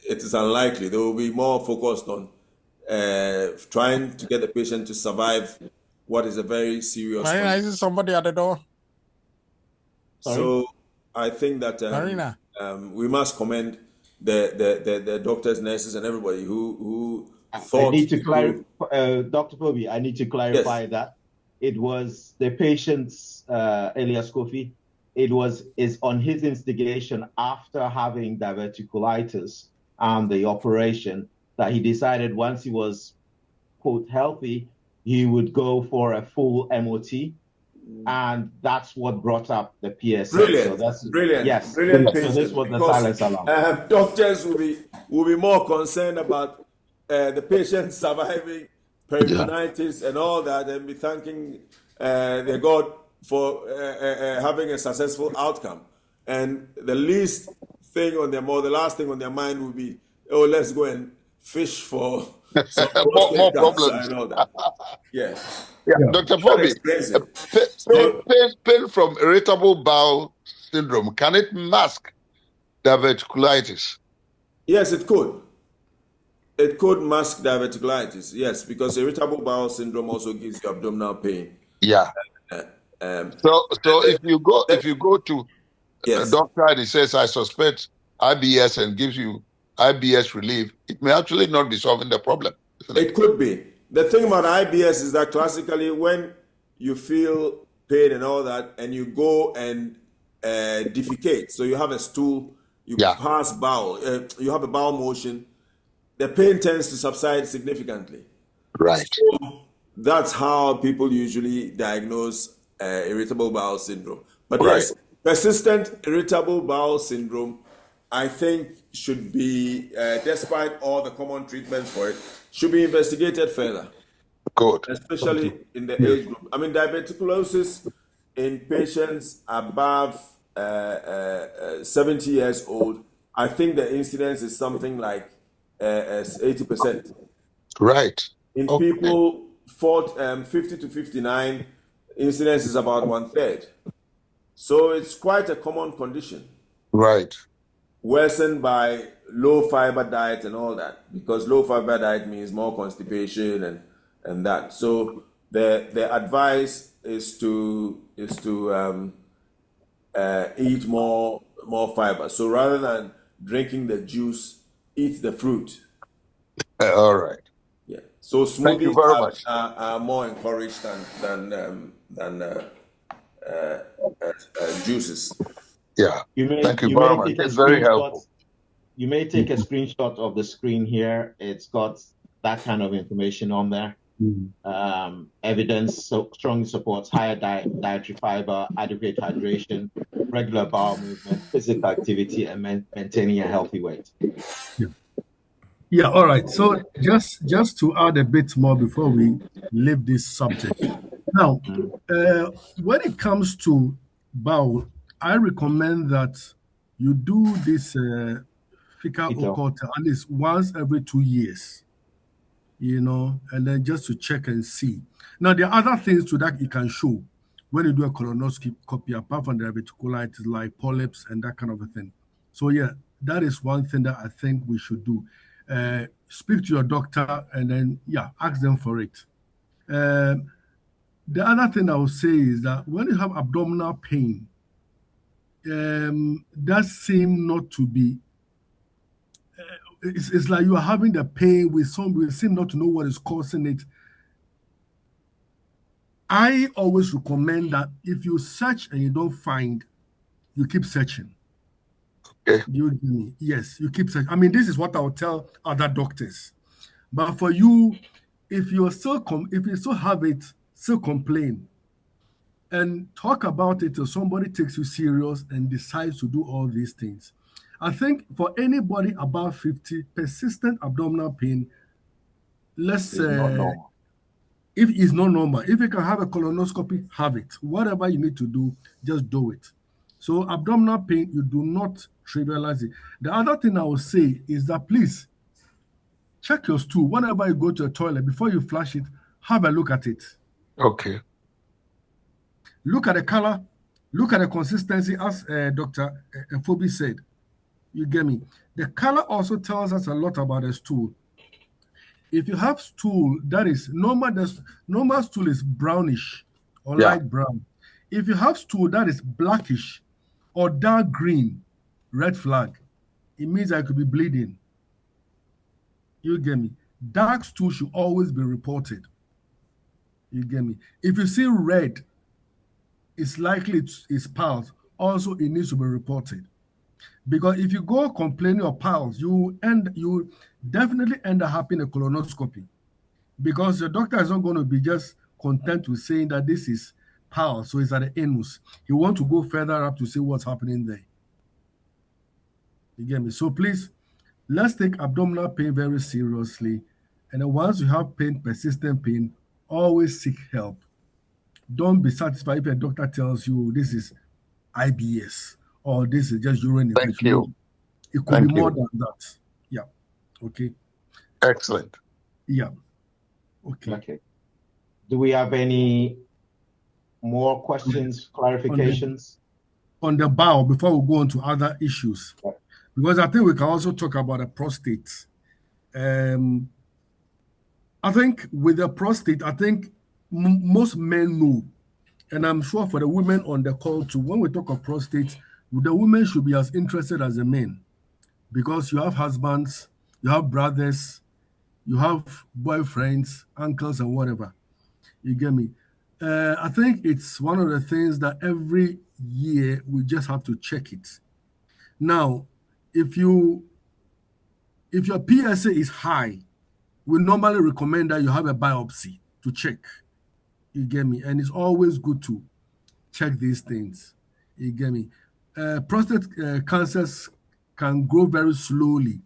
It is unlikely. They will be more focused on trying to get the patient to survive what is a very serious condition. I see somebody at the door. So I think that we must commend the doctors, nurses, and everybody who thought. I need to clarify, Dr. Fobi, I need to clarify that it was the patient's, Elias Kofi, is on his instigation after having diverticulitis and the operation that he decided once he was, quote, healthy, he would go for a full MOT. And that's what brought up the PSA. Brilliant. So that's brilliant. Yes. Brilliant. So this was the silence alarm. Doctors will be more concerned about the patient surviving peritonitis and all that, and be thanking their God for having a successful outcome. And the last thing on their mind will be, oh, let's go and fish for some more problems and all that. Yes. Yeah. Dr. Fobi, pain from irritable bowel syndrome, can it mask diverticulitis? Yes, it could. It could mask diverticulitis, yes, because irritable bowel syndrome also gives you abdominal pain. Yeah. So if you go to a doctor and he says, I suspect IBS, and gives you IBS relief, it may actually not be solving the problem. It could be. The thing about IBS is that classically when you feel pain and all that, and you go and defecate, so you have a stool, you pass bowel, you have a bowel motion, the pain tends to subside significantly. Right. So that's how people usually diagnose irritable bowel syndrome. But yes, persistent irritable bowel syndrome, I think, should be, despite all the common treatments for it, should be investigated further. Good. especially in the age group. I mean, diverticulosis in patients above 70 years old, I think the incidence is something like 80%. Right. In people 50 to 59, incidence is about 1/3. So it's quite a common condition. Right. Worsened by low fiber diet and all that, because low fiber diet means more constipation and that. So the advice is to eat more fiber. So rather than drinking the juice, eat the fruit. All right. Yeah. So Thank you very much. are more encouraged than juices. Yeah. Thank you very much. It's very helpful. You may take a screenshot of the screen here. It's got that kind of information on there. Evidence strongly supports higher dietary fiber, adequate hydration, regular bowel movement, physical activity, and maintaining a healthy weight. Yeah, all right. So just to add a bit more before we leave this subject. Now, when it comes to bowel, I recommend that you do this fecal occult at least once every 2 years, and then just to check and see. Now, there are other things to that you can show when you do a colonoscopy, apart from the diverticulitis, like polyps and that kind of a thing. So, yeah, that is one thing that I think we should do. Speak to your doctor and then, ask them for it. The other thing I would say is that when you have abdominal pain, that seems not to be, it's like you are having the pain we seem not to know what is causing it. I always recommend that if you search and you don't find, you keep searching. Okay. Yes, you keep searching. I mean, this is what I would tell other doctors. But for you, if you still have it, still complain and talk about it till somebody takes you serious and decides to do all these things. I think for anybody above 50, persistent abdominal pain, let's say, if it's not normal, if you can have a colonoscopy, have it. Whatever you need to do, just do it. So abdominal pain, you do not trivialize it. The other thing I will say is that please check your stool. Whenever you go to a toilet, before you flush it, have a look at it. Okay. Look at the color, look at the consistency, as Dr. Fobi said. You get me? The color also tells us a lot about the stool. If you have stool that is normal, the normal stool is brownish or light brown. If you have stool that is blackish or dark green, red flag, it means I could be bleeding. You get me? Dark stool should always be reported. You get me? If you see red, it's likely it's piles. Also, it needs to be reported. Because if you go complaining of piles, you definitely end up having a colonoscopy. Because the doctor is not going to be just content with saying that this is piles, so it's at the anus. He wants to go further up to see what's happening there. You get me? So please, let's take abdominal pain very seriously. And then once you have pain, persistent pain, always seek help. Don't be satisfied if a doctor tells you this is IBS or this is just urine infection. Thank you. It could be more than that. Yeah. Okay. Excellent. Yeah. Okay. Okay. Do we have any more questions, clarifications? On the bowel before we go on to other issues? Yeah. Because I think we can also talk about the prostate. I think with the prostate, I think most men know, and I'm sure for the women on the call too, when we talk of prostate, the women should be as interested as the men, because you have husbands, you have brothers, you have boyfriends, uncles, and whatever. You get me? I think it's one of the things that every year we just have to check it. Now, if your PSA is high, we normally recommend that you have a biopsy to check. You get me? And it's always good to check these things. You get me? Prostate cancers can grow very slowly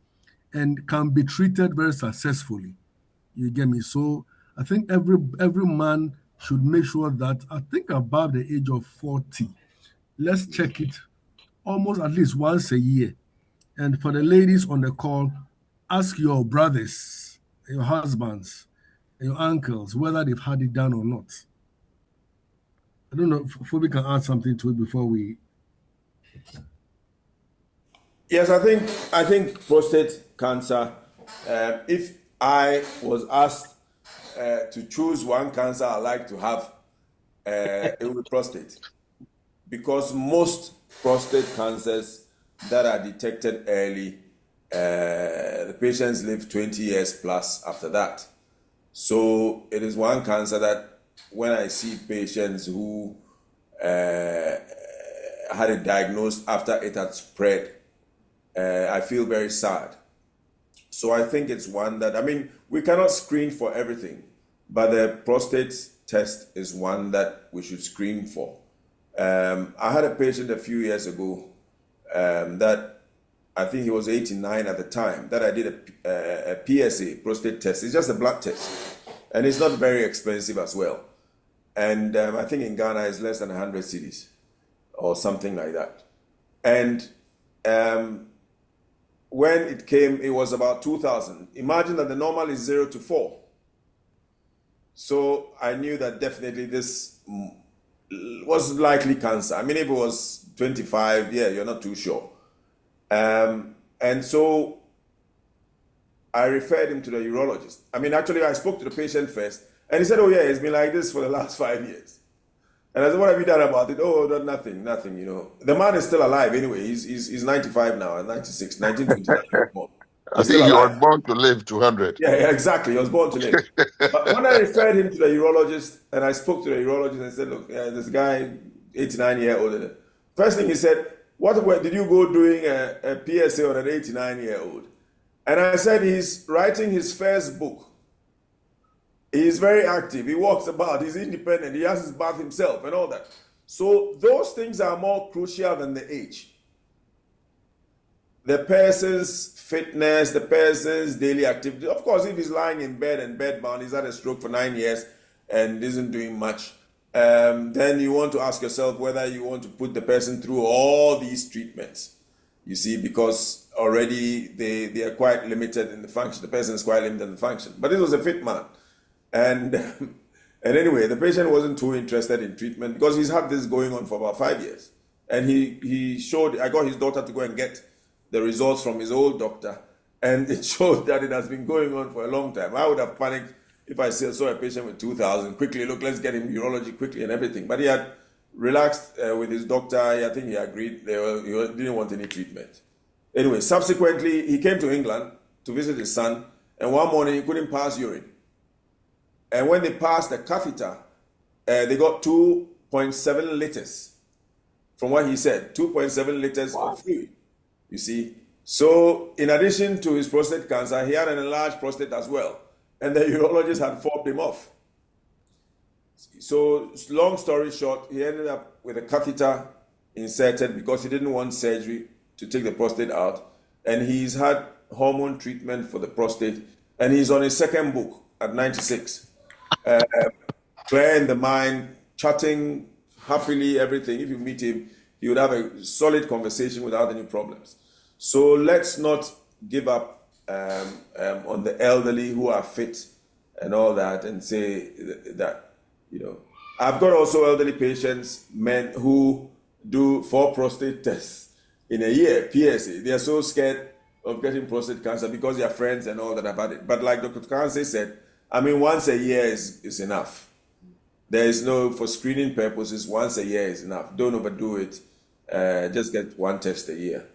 and can be treated very successfully. You get me? So I think every man should make sure that I think above the age of 40, let's check it almost at least once a year. And for the ladies on the call, ask your brothers, your husbands, your uncles, whether they've had it done or not. I don't know if Fobi can add something to it before we. Yes, I think prostate cancer. If I was asked to choose one cancer I'd like to have, it would be prostate, because most prostate cancers that are detected early, the patients live 20 years plus after that. So it is one cancer that when I see patients who had it diagnosed after it had spread, I feel very sad. So I think it's one that, I mean, we cannot screen for everything, but the prostate test is one that we should screen for. I had a patient a few years ago that I think he was 89 at the time, that I did a PSA, prostate test. It's just a blood test, and it's not very expensive as well. And I think in Ghana it's less than 100 cedis or something like that. And when it came, it was about 2,000. Imagine that the normal is 0 to 4. So I knew that definitely this was likely cancer. I mean, if it was 25, yeah, you're not too sure. And so I referred him to the urologist. I mean, actually, I spoke to the patient first, and he said, oh, yeah, it's been like this for the last 5 years. And I said, what have you done about it? Oh, nothing, you know. The man is still alive anyway. He's 95 now, 96, 1929. I think he was born to live 200. Yeah, exactly. He was born to live. But when I referred him to the urologist, and I spoke to the urologist and said, look, this guy, 89-year-old. First thing he said, did you go doing a PSA on an 89-year-old? And I said, he's writing his first book. He's very active. He walks about. He's independent. He has his bath himself and all that. So those things are more crucial than the age. The person's fitness, the person's daily activity. Of course, if he's lying in bed and bedbound, he's had a stroke for 9 years and isn't doing much, then you want to ask yourself whether you want to put the person through all these treatments. You see, because already they are quite limited in the function. The person is quite limited in the function. But this was a fit man. And anyway, the patient wasn't too interested in treatment because he's had this going on for about 5 years. And I got his daughter to go and get the results from his old doctor, and it showed that it has been going on for a long time. I would have panicked if I saw a patient with 2,000. Quickly, look, let's get him urology quickly and everything. But he had relaxed with his doctor. I think he agreed he didn't want any treatment. Anyway, subsequently, he came to England to visit his son, and one morning he couldn't pass urine. And when they passed the catheter, they got 2.7 liters. From what he said, 2.7 liters of fluid. You see? So, in addition to his prostate cancer, he had an enlarged prostate as well. And the urologist had fobbed him off. So, long story short, he ended up with a catheter inserted because he didn't want surgery to take the prostate out. And he's had hormone treatment for the prostate. And he's on his second book at 96. Clear in the mind, chatting happily, everything. If you meet him, you would have a solid conversation without any problems. So let's not give up on the elderly who are fit and all that and say that, you know. I've got also elderly patients, men who do 4 prostate tests in a year, PSA. They are so scared of getting prostate cancer because their friends and all that have had it. But like Dr. Ocansey said, I mean, once a year is enough. There is no, for screening purposes, once a year is enough. Don't overdo it. Just get 1 test a year.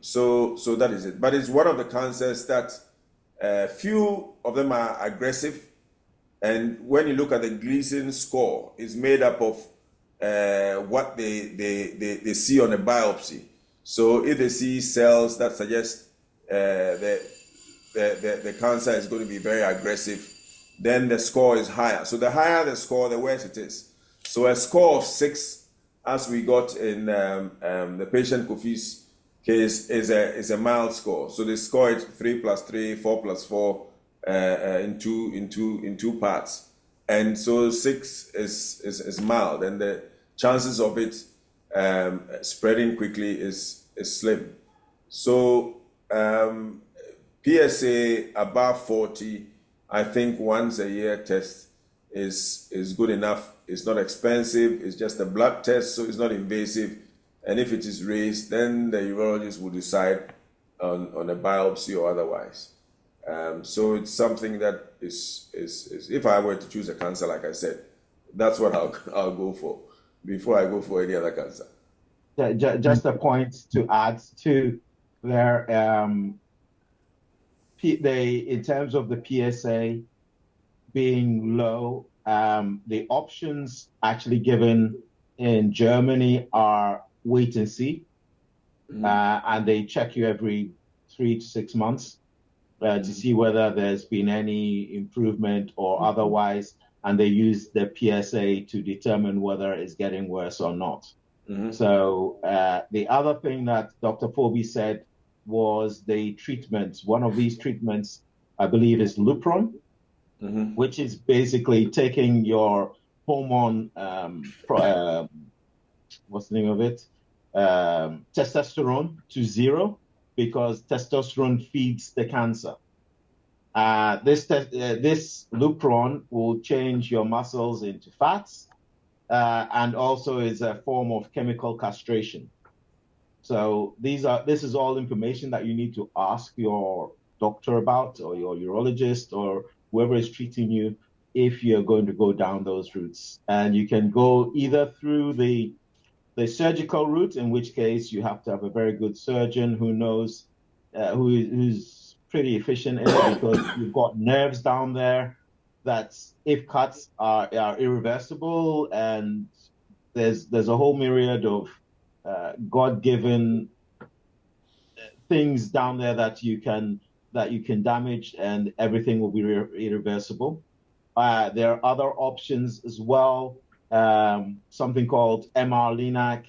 So that is it. But it's one of the cancers that few of them are aggressive. And when you look at the Gleason score, it's made up of what they see on a biopsy. So if they see cells that suggest the cancer is going to be very aggressive, then the score is higher. So the higher the score, the worse it is. So a score of 6, as we got in the patient Kofi's case, is a mild score. So they score it 3 + 3, 4 + 4, in two parts, and so 6 is mild, and the chances of it spreading quickly is slim. So PSA above 40, I think once a year test is good enough. It's not expensive. It's just a blood test, so it's not invasive. And if it is raised, then the urologist will decide on a biopsy or otherwise. So it's something that is if I were to choose a cancer, like I said, that's what I'll go for before I go for any other cancer. Just a point to add to there. In terms of the PSA being low, the options actually given in Germany are wait and see, and they check you every 3 to 6 months to see whether there's been any improvement or otherwise, and they use the PSA to determine whether it's getting worse or not. So the other thing that Dr. Fobi said was the treatments. One of these treatments, I believe, is Lupron, which is basically taking your hormone, what's the name of it? Testosterone to 0, because testosterone feeds the cancer. This Lupron will change your muscles into fats, and also is a form of chemical castration. So this is all information that you need to ask your doctor about, or your urologist, or whoever is treating you, if you're going to go down those routes. And you can go either through the surgical route, in which case you have to have a very good surgeon who knows, who's pretty efficient in it, because you've got nerves down there that, if cuts are irreversible, and there's a whole myriad of God-given things down there that you can damage, and everything will be irreversible. There are other options as well, something called MR-Linac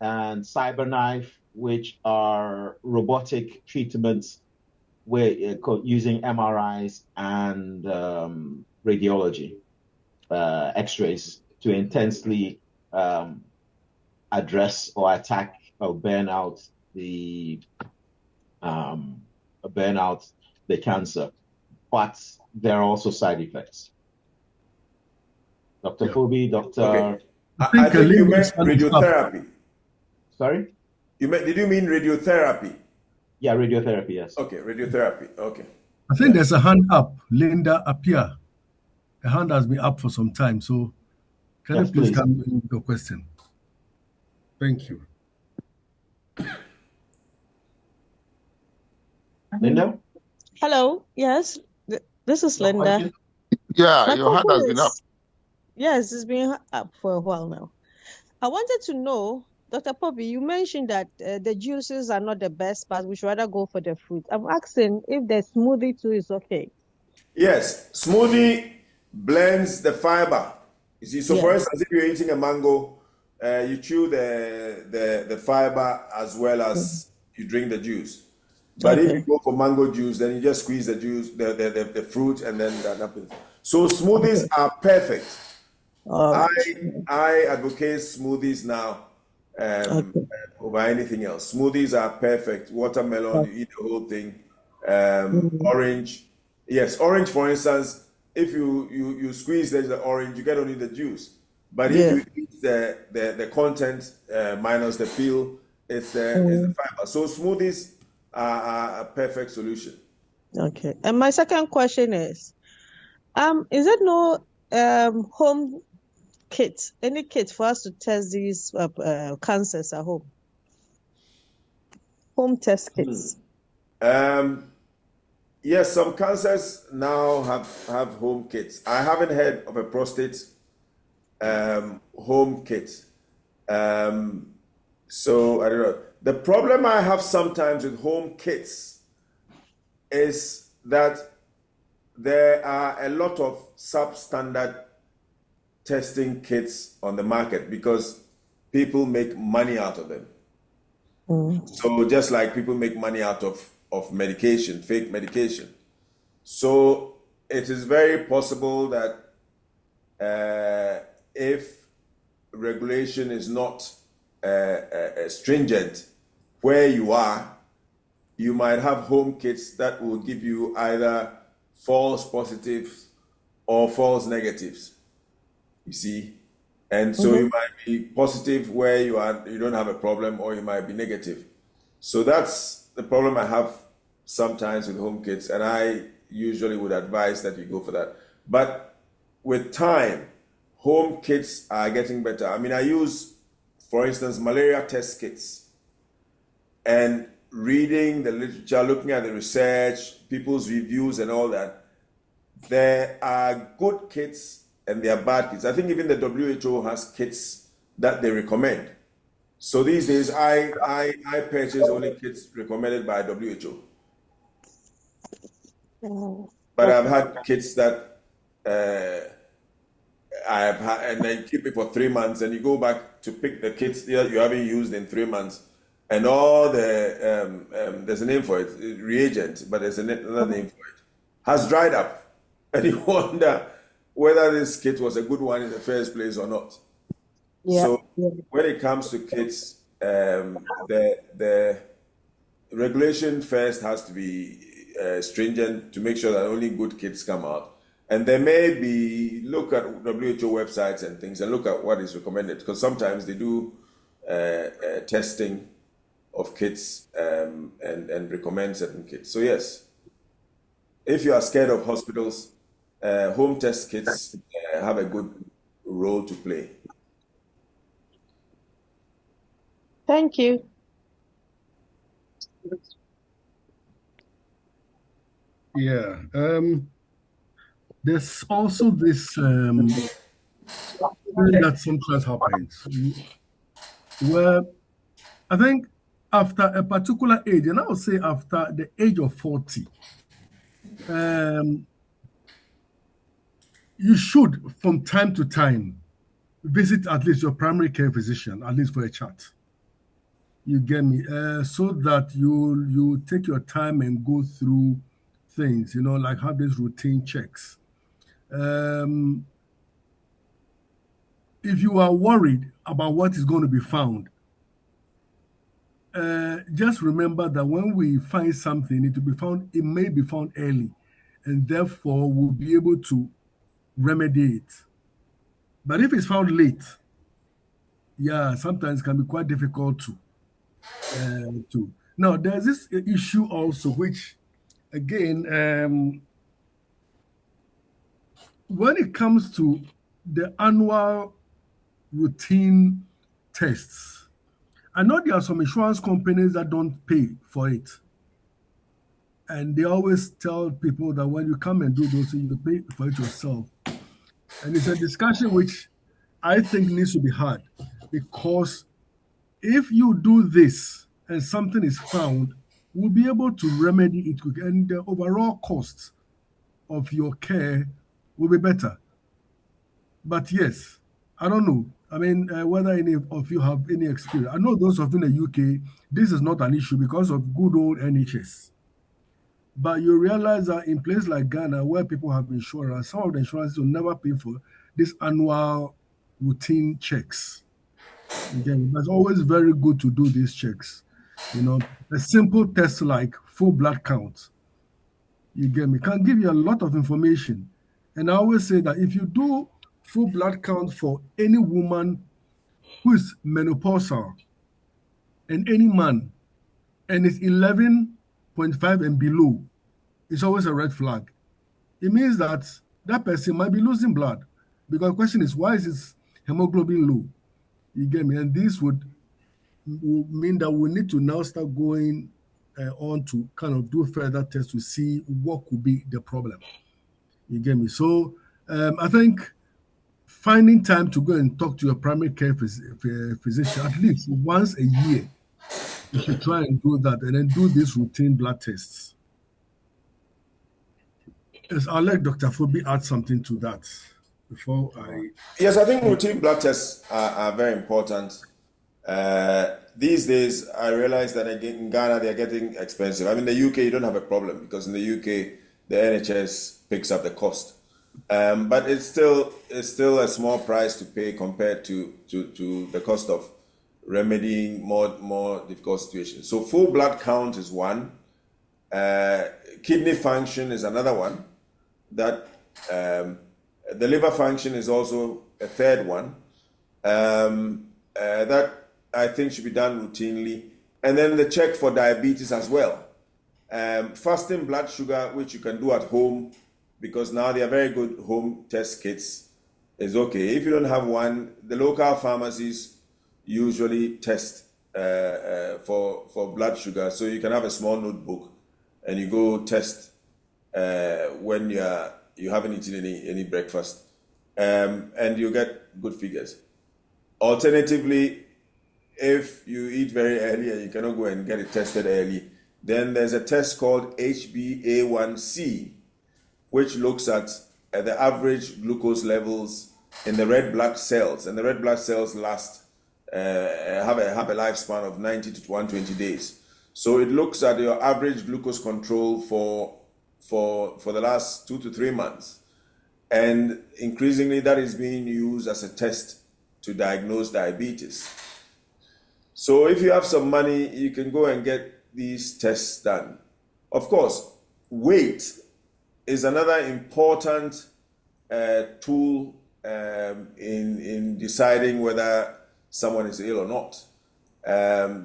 and CyberKnife, which are robotic treatments using MRIs and radiology, X-rays, to intensely address or attack or burn out the cancer. But there are also side effects. Dr. Fobi, Dr. Okay. I think you meant radiotherapy. Sorry? Did you mean radiotherapy? Yeah, radiotherapy, yes. Okay, radiotherapy. Okay. I think there's a hand up, Linda Apia. The hand has been up for some time, so can you please come in with your question? Thank you. Linda? Hello, yes, this is Linda. Yeah, your hand has been up. Yes, it's been up for a while now. I wanted to know, Dr. Fobi, you mentioned that the juices are not the best, but we should rather go for the fruit. I'm asking if the smoothie too is okay. Yes, smoothie blends the fiber. You see, so for instance, if you're eating a mango, you chew the fiber as well as you drink the juice. But if you go for mango juice, then you just squeeze the juice, the fruit, and then that happens. So smoothies are perfect. I advocate smoothies now over anything else. Smoothies are perfect. Watermelon, you eat the whole thing. Orange, yes, orange, for instance, if you squeeze the orange, you get only the juice. But if you eat the content minus the peel, it's the fiber. So smoothies are a perfect solution. Okay. And my second question is there no home kit, any kit for us to test these cancers at home? Home test kits. Yes, some cancers now have home kits. I haven't heard of a prostate home kit. So I don't know. The problem I have sometimes with home kits is that there are a lot of substandard testing kits on the market because people make money out of them. So just like people make money out of medication, fake medication. So it is very possible that if regulation is not stringent where you are, you might have home kits that will give you either false positives or false negatives, you see. And so you might be positive where you don't have a problem, or you might be negative. So that's the problem I have sometimes with home kits, and I usually would advise that you go for that. But with time, home kits are getting better. I mean, I use, for instance, malaria test kits, and reading the literature, looking at the research, people's reviews and all that. There are good kits and there are bad kits. I think even the WHO has kits that they recommend. So these days, I purchase only kits recommended by WHO. But I've had kits that I have had, and I keep it for 3 months, and you go back to pick the kits that you haven't used in 3 months, and all the there's a name for it, reagent, but there's another name for it, has dried up, and you wonder whether this kit was a good one in the first place or not. So when it comes to kits, the regulation first has to be stringent to make sure that only good kits come out. And there may be, look at WHO websites and things and look at what is recommended, because sometimes they do testing of kits and recommend certain kits. So yes, if you are scared of hospitals, home test kits have a good role to play. Thank you. Yeah. There's also this thing that sometimes happens where I think after a particular age, and I would say after the age of 40, you should, from time to time, visit at least your primary care physician, at least for a chat. You get me? So that you take your time and go through things, like have these routine checks. If you are worried about what is going to be found, just remember that when we find something, it may be found early, and therefore we'll be able to remedy it. But if it's found late, sometimes it can be quite difficult to. Now, there's this issue also, which, again, when it comes to the annual routine tests, I know there are some insurance companies that don't pay for it. And they always tell people that when you come and do those things, you pay for it yourself. And it's a discussion which I think needs to be had, because if you do this and something is found, we'll be able to remedy it quick, and the overall cost of your care will be better. But yes, I don't know. I mean, whether any of you have any experience. I know those of you in the UK, this is not an issue because of good old NHS. But you realize that in places like Ghana, where people have insurance, some of the insurances will never pay for this annual routine checks. Again, it's always very good to do these checks. A simple test like full blood count, you get me, can give you a lot of information. And I always say that if you do full blood count for any woman who is menopausal and any man, and it's 11.5 and below, it's always a red flag. It means that that person might be losing blood, because the question is, why is his hemoglobin low? You get me? And this would mean that we need to now start going on to kind of do further tests to see what could be the problem. You get me? So I think finding time to go and talk to your primary care physician at least once a year, you should try and do that, and then do these routine blood tests. Yes, I'll let Dr. Fobi add something to that before I... Yes, I think routine blood tests are very important. These days, I realize that in Ghana, they're getting expensive. I mean, in the UK, you don't have a problem, because in the UK, the NHS picks up the cost. But it's still a small price to pay compared to the cost of remedying more difficult situations. So full blood count is one. Kidney function is another one. That the liver function is also a third one. That I think should be done routinely. And then the check for diabetes as well. Fasting blood sugar, which you can do at home, because now they are very good home test kits, is okay. If you don't have one, the local pharmacies usually test for blood sugar. So you can have a small notebook and you go test when you haven't eaten any breakfast, and you get good figures. Alternatively, if you eat very early and you cannot go and get it tested early, then there's a test called HbA1c, which looks at the average glucose levels in the red blood cells, and the red blood cells have a lifespan of 90 to 120 days. So it looks at your average glucose control for the last 2 to 3 months, and increasingly that is being used as a test to diagnose diabetes. So if you have some money, you can go and get these tests done. Of course, weight is another important tool in deciding whether someone is ill or not.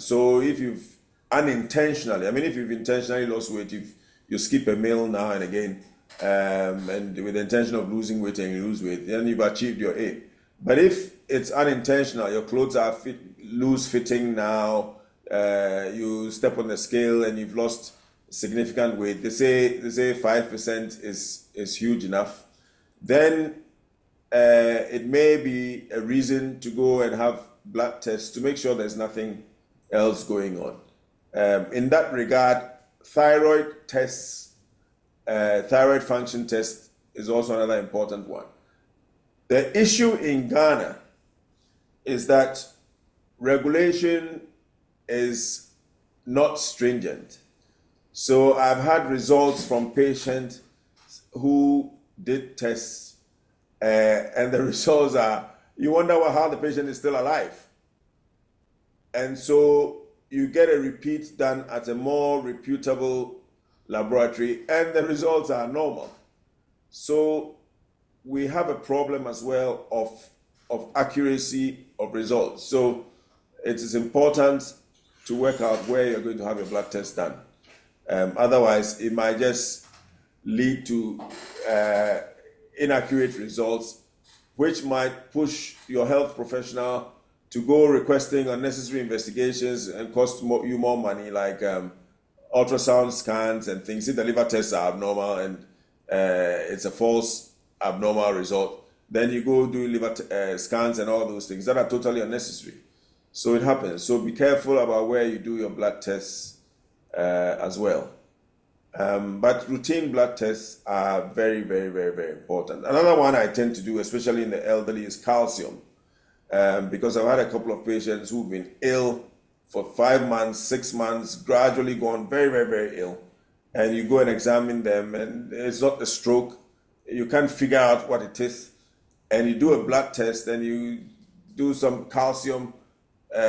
So if you've intentionally lost weight, if you skip a meal now and again, and with the intention of losing weight and you lose weight, then you've achieved your aim. But if it's unintentional, your clothes are loose fitting now, you step on the scale and you've lost significant weight, they say 5% is huge enough, then it may be a reason to go and have blood tests to make sure there's nothing else going on. In that regard, thyroid tests, thyroid function test is also another important one. The issue in Ghana is that regulation is not stringent. So I've had results from patients who did tests, and the results are, you wonder how the patient is still alive. And so you get a repeat done at a more reputable laboratory, and the results are normal. So we have a problem as well of accuracy of results. So it is important to work out where you're going to have your blood test done. Otherwise, it might just lead to inaccurate results, which might push your health professional to go requesting unnecessary investigations and cost you more money, like ultrasound scans and things. If the liver tests are abnormal and it's a false abnormal result, then you go do liver scans and all those things that are totally unnecessary. So it happens. So be careful about where you do your blood tests as well. But routine blood tests are very, very, very, very important. Another one I tend to do, especially in the elderly, is calcium. Because I've had a couple of patients who've been ill for 5 months, 6 months, gradually gone very, very, very ill. And you go and examine them, and it's not a stroke. You can't figure out what it is. And you do a blood test, and you do some calcium,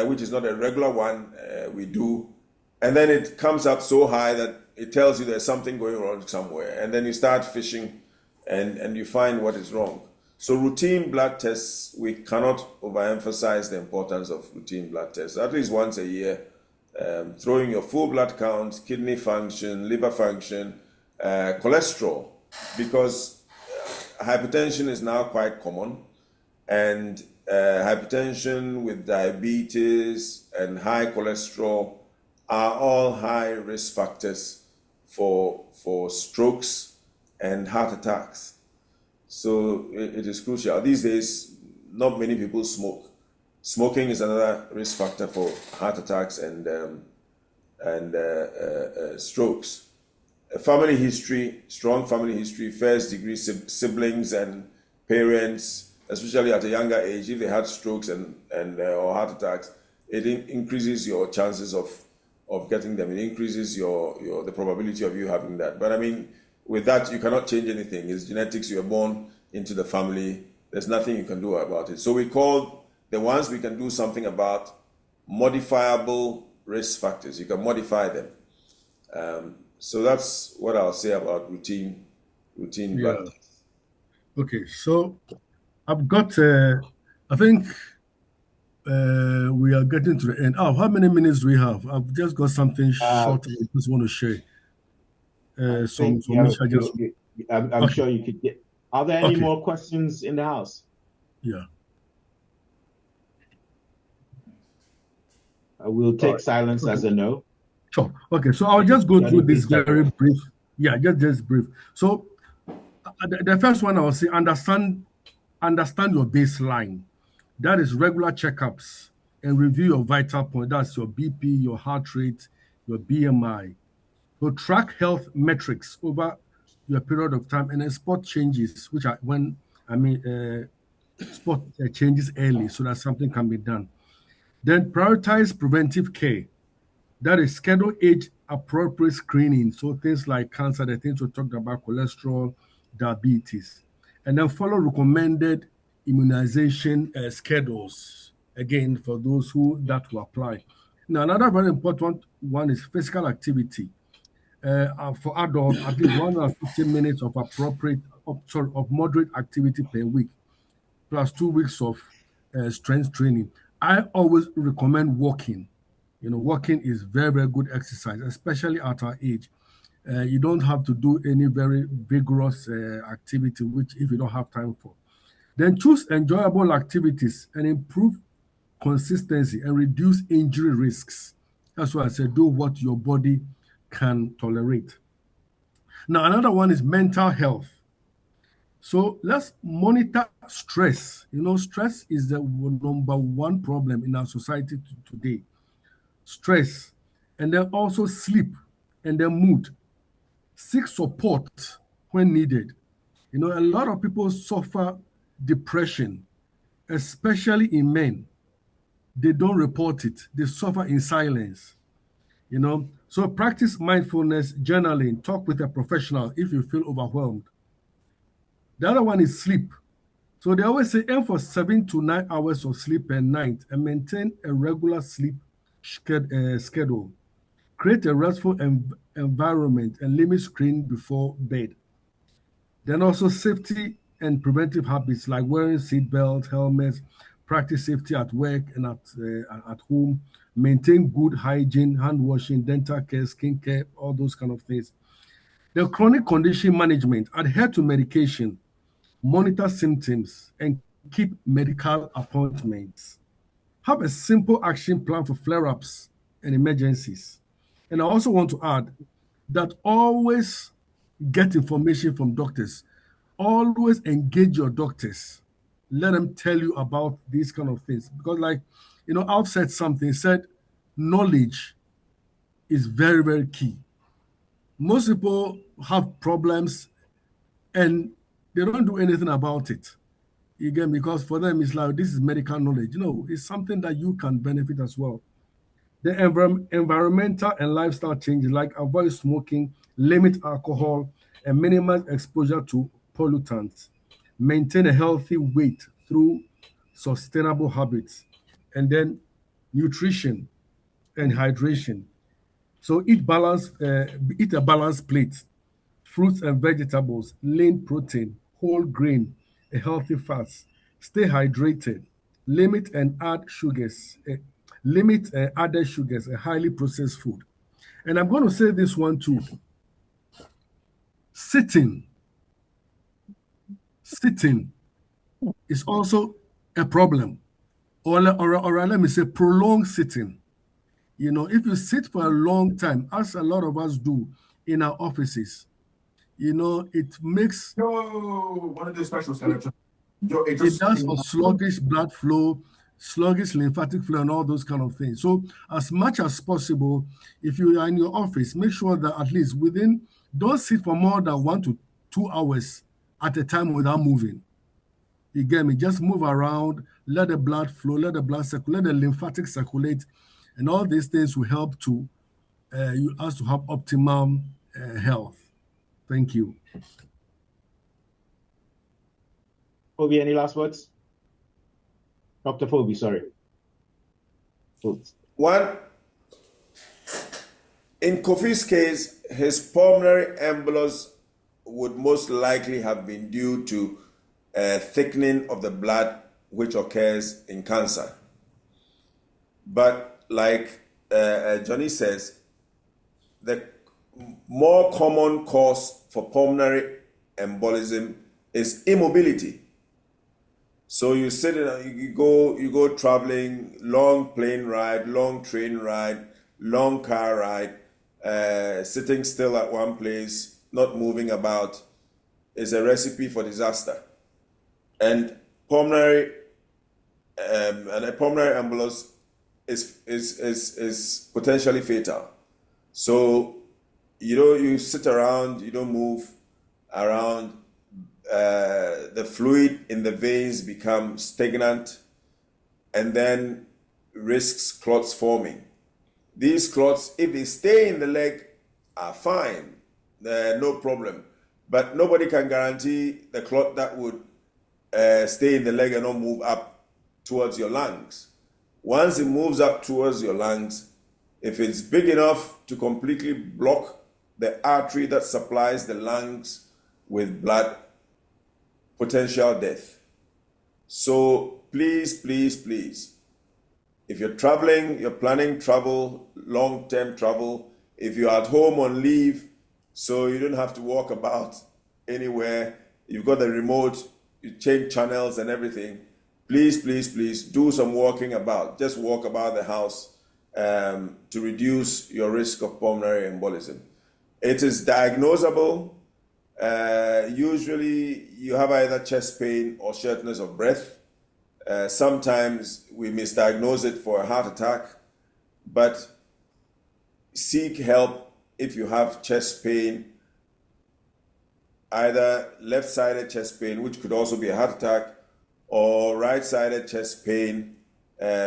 which is not a regular one we do. And then it comes up so high that it tells you there's something going wrong somewhere. And then you start fishing, and you find what is wrong. So routine blood tests, we cannot overemphasize the importance of routine blood tests. At least once a year, throwing your full blood count, kidney function, liver function, cholesterol, because hypertension is now quite common, and hypertension with diabetes and high cholesterol are all high risk factors for strokes and heart attacks. So it is crucial. These days, not many people smoke. Smoking is another risk factor for heart attacks and strokes. Family history, strong family history, first degree siblings and parents, especially at a younger age, if they had strokes and or heart attacks, it increases your chances of getting them. It increases the probability of you having that. But I mean, with that, you cannot change anything. It's genetics. You are born into the family. There's nothing you can do about it. So we call the ones we can do something about modifiable risk factors. You can modify them. So that's what I'll say about routine blood tests. Okay, so I've got, I think we are getting to the end. Oh, how many minutes do we have? I've just got something short I just want to share. I'm sure you could get. Are there any more questions in the house? Yeah. I will take silence as a no. Sure. Okay, so I'll just go through this very brief. Yeah, just brief. So the first one I will say, understand your baseline. That is regular checkups and review your vital point. That's your BP, your heart rate, your BMI. So track health metrics over your period of time and then spot changes, which are spot changes early so that something can be done. Then prioritize preventive care. That is schedule age-appropriate screening. So things like cancer, the things we talked about, cholesterol, diabetes. And then follow recommended immunization schedules, again, for those that will apply. Now, another very important one is physical activity. For adults, at least 150 minutes of moderate activity per week, plus 2 weeks of strength training. I always recommend walking. Walking is very, very good exercise, especially at our age. You don't have to do any very vigorous activity, which if you don't have time for. Then choose enjoyable activities and improve consistency and reduce injury risks. That's why I said do what your body can tolerate. Now, another one is mental health. So let's monitor stress. Stress is the number one problem in our society today. Stress, and then also sleep, and then mood. Seek support when needed. A lot of people suffer depression, especially in men. They don't report it. They suffer in silence. So practice mindfulness, journaling, talk with a professional if you feel overwhelmed. The other one is sleep. So they always say aim for 7 to 9 hours of sleep per night and maintain a regular sleep schedule. Create a restful environment and limit screen before bed. Then also safety and preventive habits like wearing seatbelts, helmets, practice safety at work and at home, maintain good hygiene, hand washing, dental care, skin care, all those kind of things. The chronic condition management, adhere to medication, monitor symptoms, and keep medical appointments. Have a simple action plan for flare-ups and emergencies. And I also want to add that always get information from doctors. Always engage your doctors. Let them tell you about these kind of things. Because Alph said something, said knowledge is very, very key. Most people have problems and they don't do anything about it. Again, because for them, it's like, this is medical knowledge. It's something that you can benefit as well. The environmental and lifestyle changes, like avoid smoking, limit alcohol, and minimize exposure to pollutants. Maintain a healthy weight through sustainable habits. And then nutrition and hydration. So eat a balanced plate, fruits and vegetables, lean protein, whole grain, a healthy fats. Stay hydrated. Limit added sugars, and highly processed food. And I'm going to say this one too. Sitting is also a problem. Or let me say prolonged sitting. If you sit for a long time, as a lot of us do in our offices, it makes it does for sluggish blood flow, sluggish lymphatic flow, and all those kind of things. So as much as possible, if you are in your office, make sure that at least don't sit for more than 1 to 2 hours at a time without moving. You get me? Just move around, let the blood flow, let the blood circulate, let the lymphatic circulate, and all these things will help you to have optimum health. Thank you. Fobi, any last words? Dr. Fobi, sorry. One, in Kofi's case, his pulmonary embolus would most likely have been due to thickening of the blood, which occurs in cancer. But like Johnny says, the more common cause for pulmonary embolism is immobility. So you sit in, you go traveling, long plane ride, long train ride, long car ride, sitting still at one place, not moving about, is a recipe for disaster. And pulmonary embolus is potentially fatal. So you sit around, you don't move around. The fluid in the veins become stagnant and then risks clots forming. These clots, if they stay in the leg, are fine, no problem. But nobody can guarantee the clot that would stay in the leg and not move up towards your lungs. Once it moves up towards your lungs, if it's big enough to completely block the artery that supplies the lungs with blood, potential death. So please, please, please, if you're traveling, you're planning travel, long-term travel, if you're at home on leave, so you don't have to walk about anywhere, you've got the remote, you change channels and everything, please, please, please do some walking about. Just walk about the house to reduce your risk of pulmonary embolism. It is diagnosable. Usually you have either chest pain or shortness of breath. Sometimes we misdiagnose it for a heart attack, but seek help if you have chest pain, either left-sided chest pain, which could also be a heart attack, or right-sided chest pain,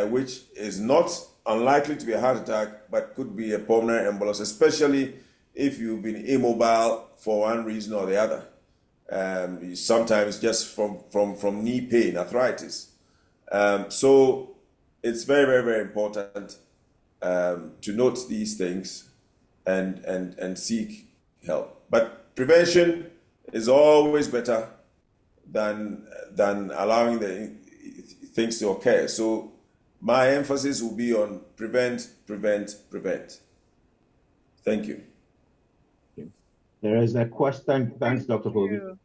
which is not unlikely to be a heart attack, but could be a pulmonary embolus, especially if you've been immobile for one reason or the other. Sometimes just from knee pain, arthritis. So it's very, very, very important to note these things and seek help. But prevention is always better than allowing the things to occur. So my emphasis will be on prevent, prevent, prevent. Thank you. There is a question. Thanks, Dr. Fobi.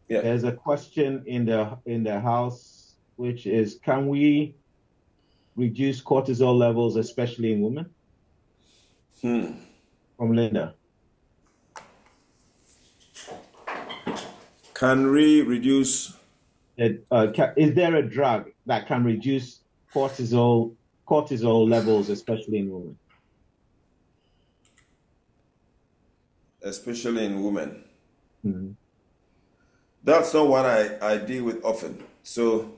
Yeah. There's a question in the house, which is: can we reduce cortisol levels, especially in women? From Linda. Can we reduce? Is there a drug that can reduce cortisol levels, especially in women? Especially in women. Mm-hmm. That's not one I deal with often. So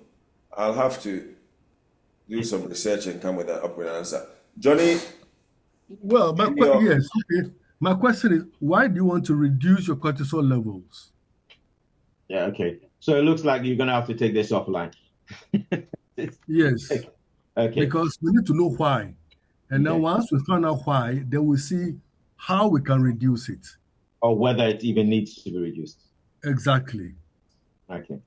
I'll have to do some research and come up with an answer. Johnny? Well, yes. Okay. My question is, why do you want to reduce your cortisol levels? Yeah, okay. So it looks like you're going to have to take this offline. Yes. Okay. Because we need to know why. And then once we find out why, then we see how we can reduce it. Or whether it even needs to be reduced. Exactly. Okay.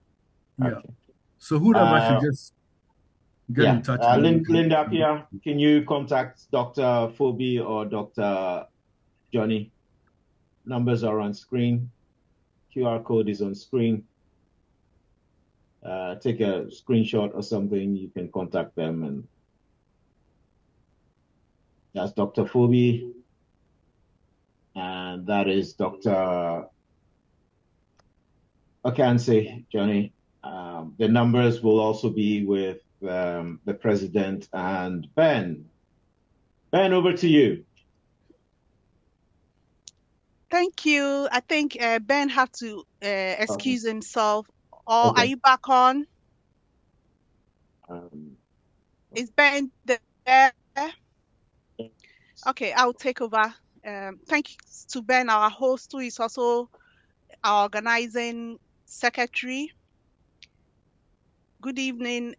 Yeah. Okay. So whoever should just get in touch. Linda Pia, can you contact Dr. Fobi or Dr. Johnny? Numbers are on screen. QR code is on screen. Take a screenshot or something. You can contact them, and that's Dr. Fobi, and that is Dr. Ocansey, Johnny. The numbers will also be with the president and Ben. Ben, over to you. Thank you. I think Ben had to excuse himself. Or are you back on? Is Ben there? Okay, I'll take over. Thanks to Ben, our host, who is also our organizing secretary. Good evening,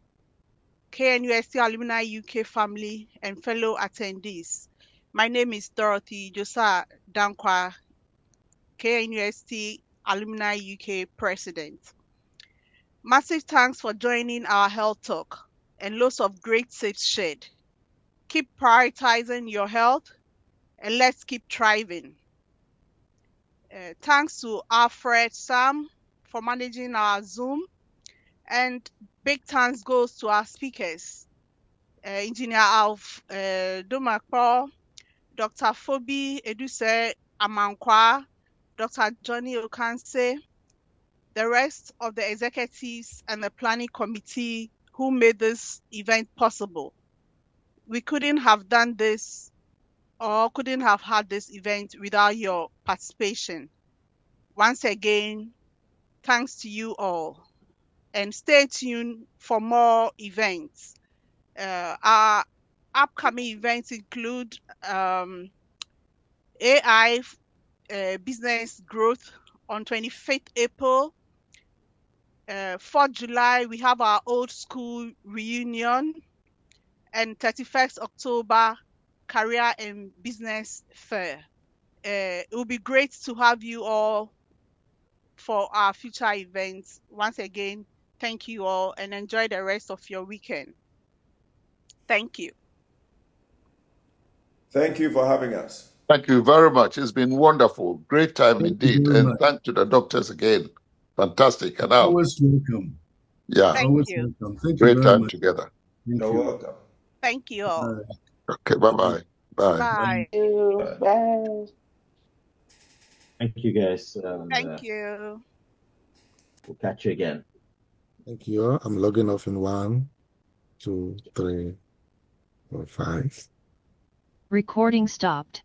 KNUST Alumni UK family and fellow attendees. My name is Dorothy Adusa-Amankwa, KNUST Alumni UK President. Massive thanks for joining our health talk and lots of great tips shared. Keep prioritizing your health and let's keep thriving. Thanks to Alfred Sam for managing our Zoom, and big thanks goes to our speakers, Engineer Alph Doamekpor, Dr. Fobi Adusa Amankwa, Dr. Johnny Ocansey, the rest of the executives and the planning committee who made this event possible. We couldn't have done this or couldn't have had this event without your participation. Once again, thanks to you all. And stay tuned for more events. Our upcoming events include AI business growth on 25th April. 4th July, we have our old school reunion. And 31st October, career and business fair. It will be great to have you all for our future events. Once again, thank you all and enjoy the rest of your weekend. Thank you. Thank you for having us. Thank you very much. It's been wonderful. Great time Thank indeed. you very And much. thank to the doctors again. Fantastic. And now, Always welcome. yeah, Thank Always you. welcome. Thank you great very time much. together. Thank You're you. welcome. Thank you all. Bye. Okay, bye-bye. Bye. Bye. Bye. Thank you, guys. Thank you. We'll catch you again. Thank you. I'm logging off in 1, 2, 3, 4, 5. Recording stopped.